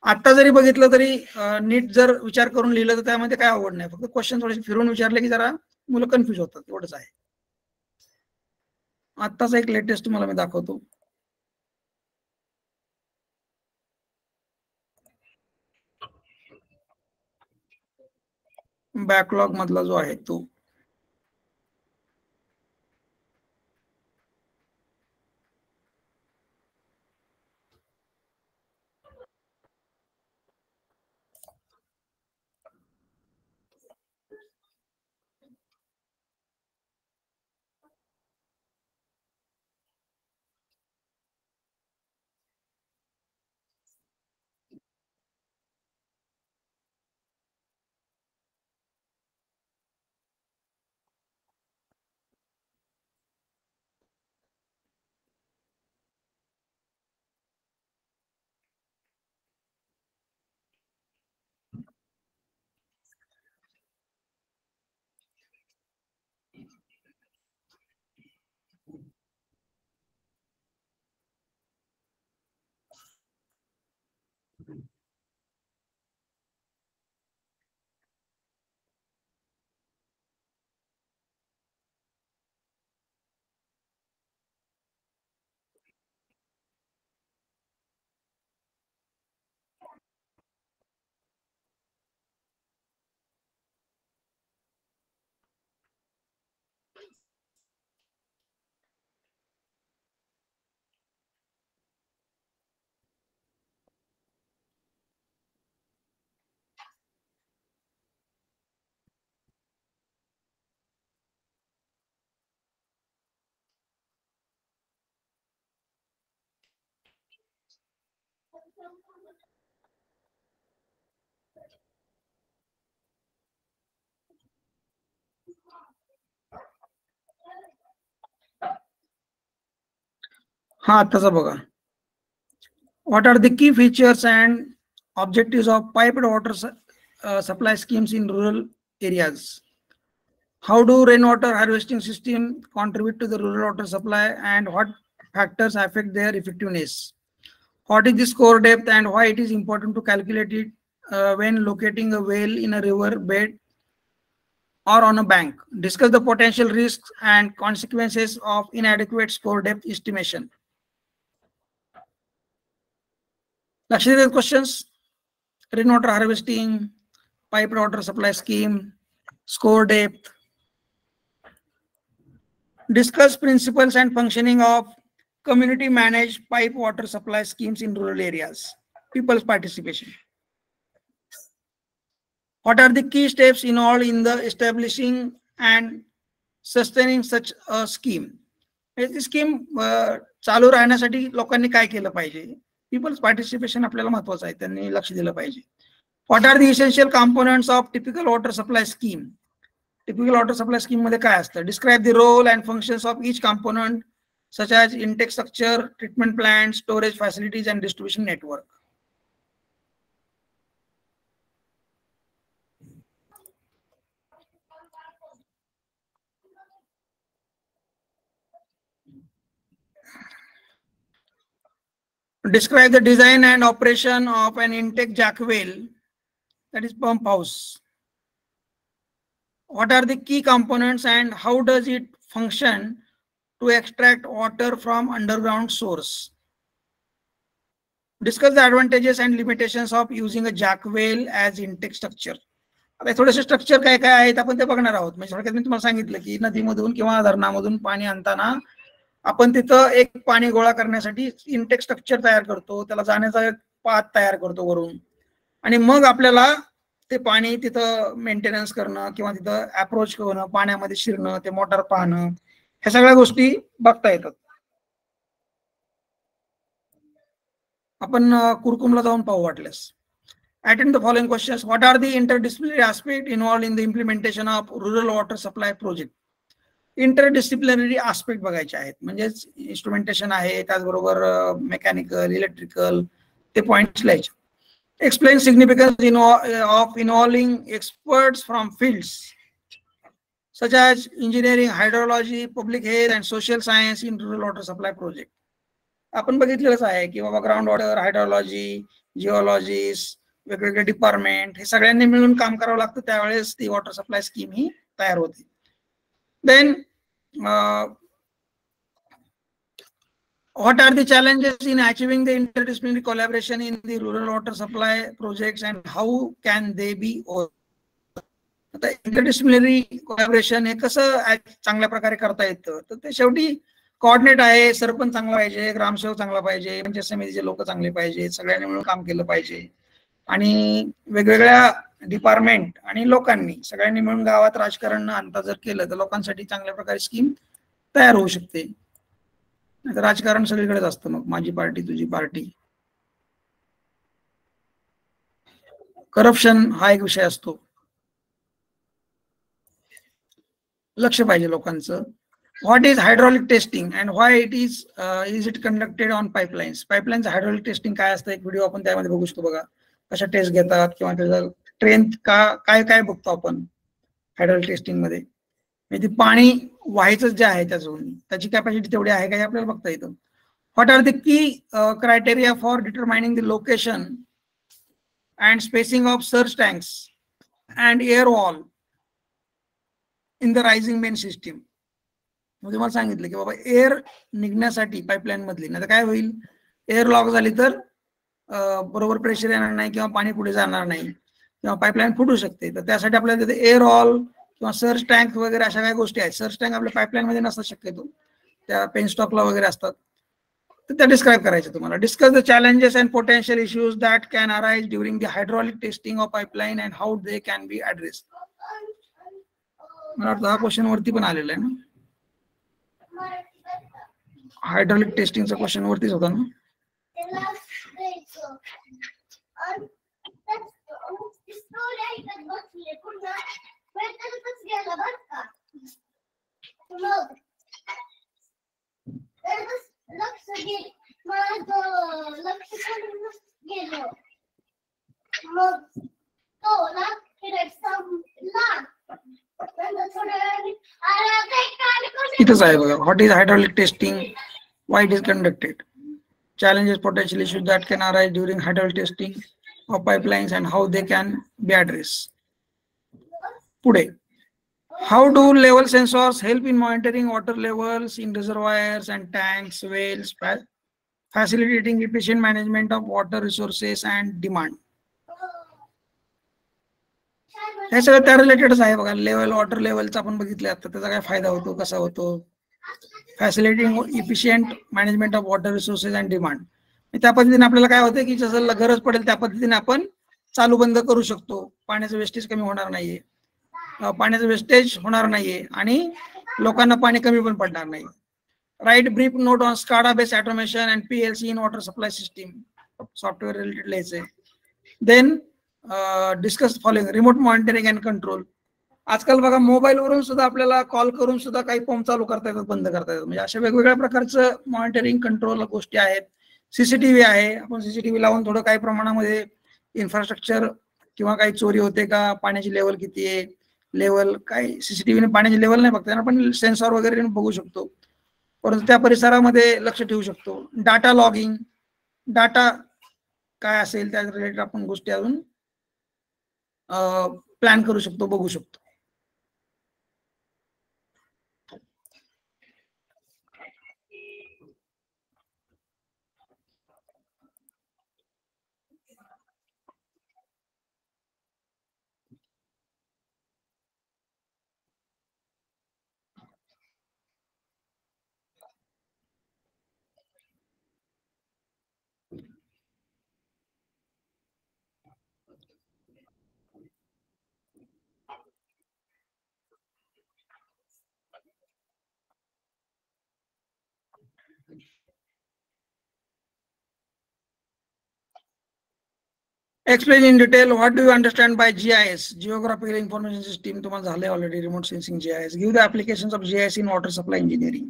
A: आता जरी बघितलं तरी नीट जर विचार करून लिहिलं तर त्यामध्ये काय अवघड नाही. फक्त क्वेश्चन थोडेसे फिरून विचारले की जरा मुलं कन्फ्युज होतात, एवढंच आहे. आत्ताच एक लेटेस्ट तुम्हाला मी दाखवतो. बॅकलॉग मधला जो आहे तो, हा आताचा बघा. What are the key features and objectives of piped water supply schemes in rural areas? How do rainwater harvesting system contribute to the rural water supply, and what factors affect their effectiveness? What is the score depth and why it is important to calculate it when locating a well in a river bed or on a bank? Discuss the potential risks and consequences of inadequate score depth estimation. Lakshya, questions? Rainwater harvesting, piped water supply scheme, score depth. Discuss principles and functioning of community managed pipe water supply schemes in rural areas. People's participation. What are the key steps involved in the establishing and sustaining such a scheme? This scheme चालू राहण्यासाठी लोकांनी काय केलं पाहिजे? People's participation आपल्याला महत्त्वाचं आहे, त्यांनी लक्ष दिलं पाहिजे. What are the essential components of typical water supply scheme? Typical water supply scheme मध्ये काय असतं? Describe the role and functions of each component such as intake structure, treatment plant, storage facilities and distribution network. Describe the design and operation of an intake jack well, that is pump house. What are the key components and how does it function to extract water from underground source? Discuss the advantages and limitations of using a jack well as intake structure. आता थोडेसे structure काय काय आहेत आपण ते बघणार आहोत. म्हणजे थोडक्यात मी तुम्हाला सांगितलं की नदीमधून किंवा धरणामधून पाणी आणताना आपण तिथं एक पाणी गोळा करण्यासाठी इंटेक स्ट्रक्चर तयार करतो, त्याला जाण्याचा एक पाथ तयार करतो वरून, आणि मग आपल्याला ते पाणी तिथं मेंटेनन्स करणं किंवा तिथं अप्रोच करणं, पाण्यामध्ये शिरणं, ते मोटर पाहणं, ह्या सगळ्या गोष्टी बघता येतात. आपण कुरकुमला जाऊन पाहू वाटल्यास. Attend the following questions. What are the interdisciplinary aspects involved in the implementation of rural water supply project? Interdisciplinary aspect बघायचे आहेत, म्हणजेच इन्स्ट्रुमेंटेशन आहे, त्याचबरोबर मेकॅनिकल, इलेक्ट्रिकल, ते पॉइंट्स लिहायचे. Explain significance of involving experts from fields such as engineering, hydrology, public health and social science in rural water supply project. आपण बघितलेलंच आहे की बाबा ग्राउंड वॉटर, हायड्रोलॉजी, जिओलॉजिस्ट, वेगवेगळे डिपार्टमेंट, हे सगळ्यांनी मिळून काम करावं लागतं, त्यावेळेस ती वॉटर सप्लाय स्कीम ही तयार होते. Then, what are the challenges in achieving the interdisciplinary collaboration in the rural water supply projects and how can they be overcome? आता interdisciplinary collaboration हे कसं चांगल्या प्रकारे करता येतं, तर ते शेवटी कोऑर्डिनेट आहे. सरपंच चांगला पाहिजे, ग्रामसेवक चांगला पाहिजे, पंचायत समितीचे लोक चांगले पाहिजे, सगळ्यांनी मिळून काम केलं पाहिजे, आणि वेगवेगळ्या डिपार्टमेंट आणि लोकांनी सगळ्यांनी मिळून गावात राजकारण आणता जर केलं तर लोकांसाठी चांगल्या प्रकारे स्कीम तयार होऊ शकते. राजकारण सगळीकडेच असतं, मग माझी पार्टी तुझी पार्टी, करप्शन हा एक विषय असतो. लक्ष पाहिजे लोकांचं. What is hydraulic testing and why it is it conducted on pipelines? पाईपलाईनचं हायड्रॉलिक टेस्टिंग काय असतं, एक व्हिडिओ आपण त्यामध्ये बघू शकतो बघा, कशा टेस्ट घेतात किंवा त्याचा स्ट्रेंथ काय काय बघतो आपण हायड्रॉलिक टेस्टिंग मध्ये. म्हणजे पाणी व्हायचं जे आहे त्याची कॅपॅसिटी तेवढी आहे का आपल्याला बघता येतं. What are the key criteria for determining the location and spacing of surge tanks and air valve in the rising main system? म्हणजे मला सांगितलं की बाबा एअर निघण्यासाठी पाईपलाईन मधली, नाही तर काय होईल, एअर लॉक झाली तर बरोबर प्रेशर येणार नाही किंवा पाणी पुढे जाणार नाही किंवा पाईपलाईन फुटू शकते. तर त्यासाठी आपल्याला तिथे एअर हॉल किंवा सर्च टँक वगैरे अशा काही गोष्टी आहेत. सर्च टँक आपल्या पाईपलाईन मध्ये नसतात शक्यतो, त्या पेनस्टॉकला वगैरे असतात, तर त्या डिस्क्राईब करायचं तुम्हाला. Discuss the challenges and potential issues that can arise during the hydraulic testing of pipeline and how they can be addressed. मला वाटतं हा क्वेश्चन वरती पण आलेला आहे ना, हायड्रॉलिक टेस्टिंगचा क्वेश्चन वरतीच होता ना. इथंच आहे बघा. What is hydraulic testing, why it is conducted, challenges, potential issues that can arise during hydraulic testing of pipelines and how they can be addressed. पुढे, how do level sensors help in monitoring water levels in reservoirs and tanks, wells, facilitating efficient management of water resources and demand. हे सगळं त्या रिलेटेडच आहे बघा. Level, water लेवलचा आपण बघितले आता, त्याचा काय फायदा होतो, कसा होतो. Facilitating efficient management of water resources and demand. त्या पद्धतीने आपल्याला काय होतं की जसं गरज पडेल त्या पद्धतीने आपण चालू बंद करू शकतो. पाण्याचं वेस्टेज कमी होणार नाहीये, पाण्याचं वेस्टेज होणार नाहीये आणि लोकांना पाणी कमी पण पडणार नाही. Write brief note on SCADA based automation and PLC in water supply system, software related लिहायचंय. Then discuss following, remote monitoring and control. आजकाल बघा मोबाईल वरून सुद्धा आपल्याला कॉल करून सुद्धा काही पंप चालू करता येतात, बंद करता येतात. म्हणजे अशा वेगवेगळ्या प्रकारचं मॉनिटरिंग कंट्रोल गोष्टी आहेत. CCTV आहे, आपण CCTV लावून थोडं काही प्रमाणामध्ये इन्फ्रास्ट्रक्चर किंवा काही चोरी होते का, पाण्याची लेवल किती आहे, लेवल काय, CCTV ने पाण्याची लेवल नाही बघता, आपण सेन्सॉर वगैरे बघू शकतो, परंतु त्या परिसरामध्ये लक्ष ठेवू शकतो. डाटा लॉगिंग, डाटा काय असेल त्या रिलेटेड आपण गोष्टी अजून प्लॅन करू शकतो, बघू शकतो. Explain in detail what do you understand by GIS, Geographical Information System. तुम्हाला झाले already. Remote sensing GIS. Give the applications of GIS in water supply engineering.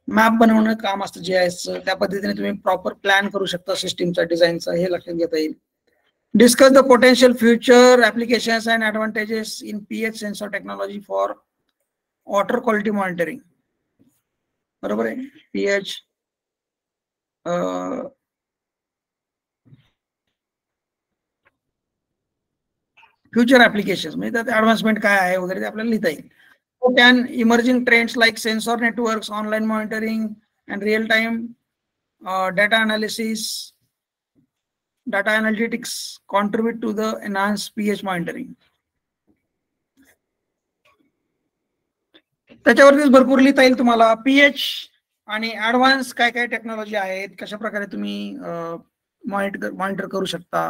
A: Map बनवणं काम असतं GISचं. त्या पद्धतीने तुम्ही प्रॉपर प्लॅन करू शकता सिस्टीमचा, डिझाईनचा, हे लक्षात घेता येईल. Discuss the potential future applications and advantages in pH sensor technology for water quality monitoring. बरोबर आहे. pH फ्युचर ऍप्लिकेशन्स म्हणजे त्यात ऍडव्हान्समेंट काय आहे वगैरे ते आपल्याला लिहिता येईल. Can emerging trends like sensor networks, online monitoring and real time data analysis, data analytics contribute to the enhance pH monitoring. त्याच्यावरतीच भरपूर लिहिता येईल तुम्हाला. pH आणि ऍडव्हान्स काय काय टेक्नॉलॉजी आहेत, कशा प्रकारे तुम्ही मॉनिटर करू शकता.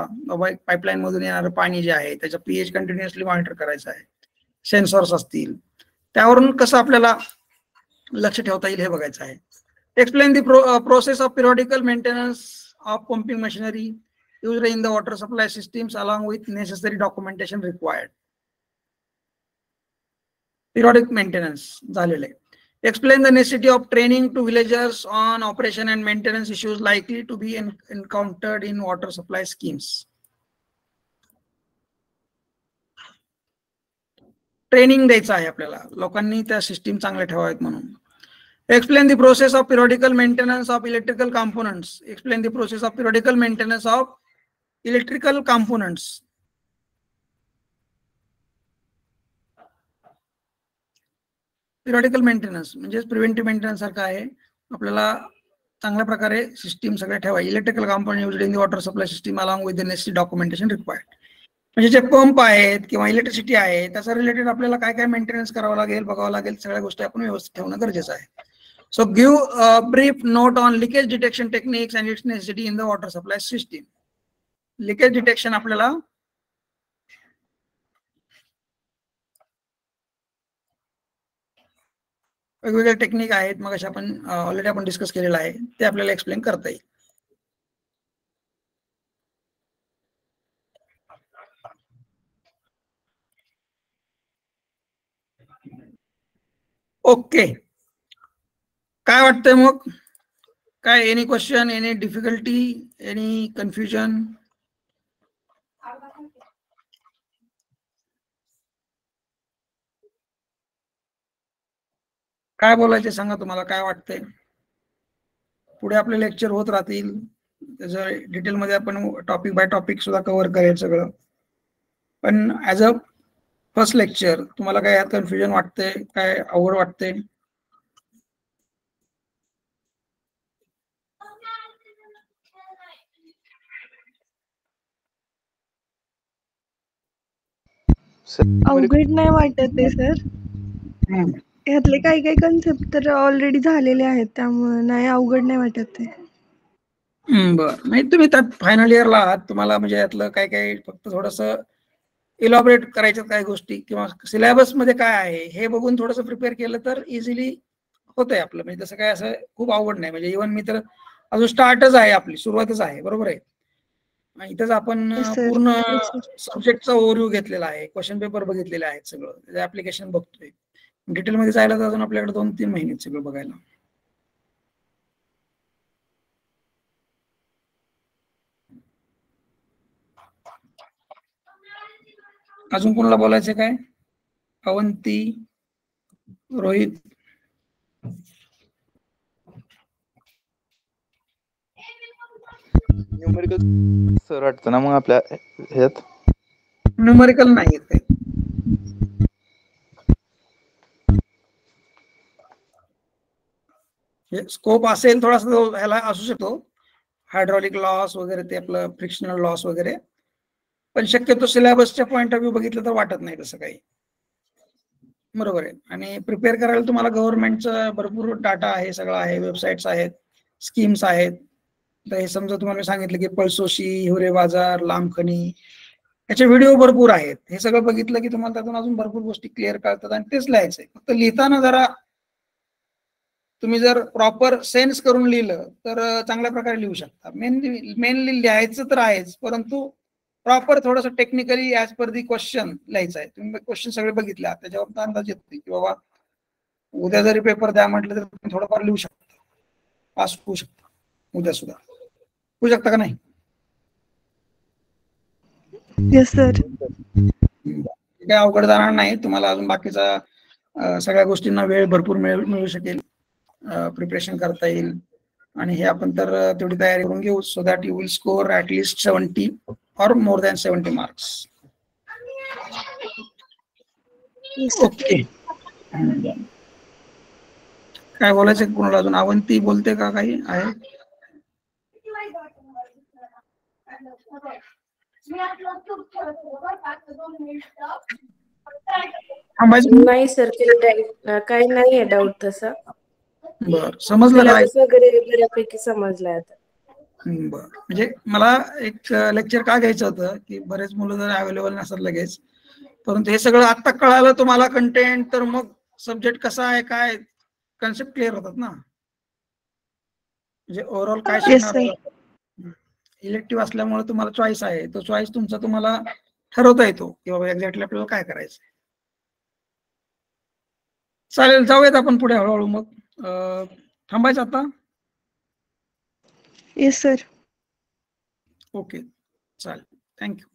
A: पाईपलाईन मधून येणारं पाणी जे आहे त्याचा pH कंटिन्युअसली मॉनिटर करायचं आहे. सेन्सॉर्स असतील, त्यावरून कसं आपल्याला लक्ष ठेवता येईल हे बघायचं आहे. Explain the process of periodical maintenance of pumping machinery used in the water supply systems along with necessary documentation required. Periodic maintenance झालेलं आहे. Explain the necessity of training to villagers on operation and maintenance issues likely to be encountered in water supply schemes. Training द्यायचं आहे आपल्याला, लोकांनी त्या system चांगल्या ठेवाव्यात म्हणून. Explain the process of periodical maintenance of electrical components. Explain the process of periodical maintenance of electrical components. Periodical maintenance म्हणजे preventive maintenance सारखं आहे. आपल्याला चांगल्या प्रकारे सिस्टीम सगळ्या ठेवा. Electrical component used in the water supply system along with the necessary documentation required. म्हणजे जे पंप आहेत किंवा इलेक्ट्रिसिटी आहे त्याचा रिलेटेड आपल्याला काय काय मेंटेनन्स करावं लागेल, बघावं लागेल, सगळ्या गोष्टी आपण व्यवस्थित ठेवणं गरजेचं आहे. So give brief note on leakage detection techniques and it's necessity in the water supply system. Leakage detection आपल्याला वेगवेगळे टेक्निक आहेत, मग आपण ऑलरेडी आपण डिस्कस केलेलं आहे, ते आपल्याला एक्सप्लेन करता येईल. ओके, काय वाटतंय मग? काय any question, any difficulty, any confusion? काय बोलायचे सांगा, तुम्हाला काय वाटतंय? पुढे आपले लेक्चर होत राहतील, त्याचं डिटेलमध्ये आपण टॉपिक बाय टॉपिक सुद्धा कव्हर करेल सगळं. पण ऍज अ फर्स्ट लेक्चर तुम्हाला काय यात कन्फ्युजन वाटतंय, काय अवघड वाटतंय?
C: अवघड नाही वाटत आहे सर. यातले काही काही कन्सेप्ट तर ऑलरेडी झालेले आहेत, त्यामुळे नाही अवघड नाही वाटत आहे.
A: बरं, नाही तुम्ही त्यात फायनल इयरला आहात, तुम्हाला म्हणजे यातलं काय काय फक्त थोडस इलॉबरेट करायच्या काही गोष्टी किंवा सिलेबस मध्ये काय आहे हे बघून थोडंसं प्रिपेअर केलं तर इझिली होतंय आपलं. म्हणजे तसं काय असं खूप अवघड नाही. म्हणजे इव्हन मी तर अजून स्टार्टच आहे, आपली सुरुवातच आहे, बरोबर आहे. इथंच आपण
C: Yes, sir.
A: पूर्ण
C: Yes, sir.
A: सब्जेक्टचा ओव्हरव्ह्यू घेतलेला आहे, क्वेश्चन पेपर बघितलेले आहेत, सगळं त्याचं ऍप्लिकेशन बघतोय. डिटेलमध्ये जायला तर अजून आपल्याकडे 2-3 महिने सगळं बघायला. अजून कोणाला बोलायचं काय? अवंती, रोहित?
D: न्यूमेरिकल सर वाटतं ना मग आपल्या ह्यात?
A: न्यूमेरिकल नाही येत काही. स्कोप असेल थोडासा ह्याला असू शकतो, हायड्रॉलिक लॉस वगैरे, ते आपलं फ्रिक्शनल लॉस वगैरे, पण शक्यतो सिलेबसच्या पॉईंट ऑफ व्ह्यू बघितलं तर वाटत नाही तसं काही. बरोबर आहे. आणि प्रिपेअर करायला तुम्हाला गव्हर्नमेंटचं भरपूर डाटा आहे, सगळं आहे, वेबसाईट्स आहेत, स्कीम्स आहेत. तर हे समजा तुम्हाला सांगितलं की पळसोशी, हिवरे बाजार, लांबखनी, याचे व्हिडिओ भरपूर आहेत. हे सगळं बघितलं की तुम्हाला त्यातून अजून भरपूर गोष्टी क्लिअर कळतात. आणि तेच लिहायचंय. फक्त लिहिताना जरा तुम्ही जर प्रॉपर सेन्स करून लिहिलं तर चांगल्या प्रकारे लिहू शकता. मेनली लिहायचं तर आहेच, परंतु प्रॉपर थोडंसं technically as per the question लिहायचं आहे. तुम्ही क्वेश्चन सगळे बघितले, त्याच्यावर अंदाज येतो की बाबा उद्या जरी पेपर द्या म्हटलं तर तुम्ही थोडंफार लिहू शकता, पास होऊ शकता. उद्या सुद्धा होऊ शकता का नाही?
C: Yes sir.
A: काय अवघड जाणार नाही तुम्हाला. अजून बाकीचा सगळ्या गोष्टींना वेळ भरपूर मिळू शकेल, प्रिपरेशन करता येईल. आणि हे आपण तर तेवढी तयारी करून घेऊ, so that you will score at least 70 और मोर दॅन 70 मार्क्स. ओके, काय बोलायचं कोणाला अजून? अवंती बोलते का? काही आहे?
E: नाही सर, काही नाहीये डाऊट तसा.
A: बर, समजलं काय?
E: सिलेबस वगैरे बऱ्यापैकी समजलाय आता.
A: बर, म्हणजे मला एक लेक्चर का घ्यायचं होतं की बरेच मुलं जर अवेलेबल नसतात लगेच, परंतु हे सगळं आता कळालं तुम्हाला कंटेंट, तर मग सब्जेक्ट कसा आहे, काय कन्सेप्ट क्लिअर होतात ना. म्हणजे ओव्हरऑल काय शिकणार. इलेक्टिव्ह असल्यामुळे तुम्हाला चॉईस आहे, तो चॉईस तुमचा तुम्हाला ठरवता येतो की बाबा एक्झॅक्टली आपल्याला काय करायचं. चालेल, जाऊयात आपण पुढे हळूहळू. मग थांबायचं आता?
C: Yes sir.
A: ओके, चालेल, थँक्यू.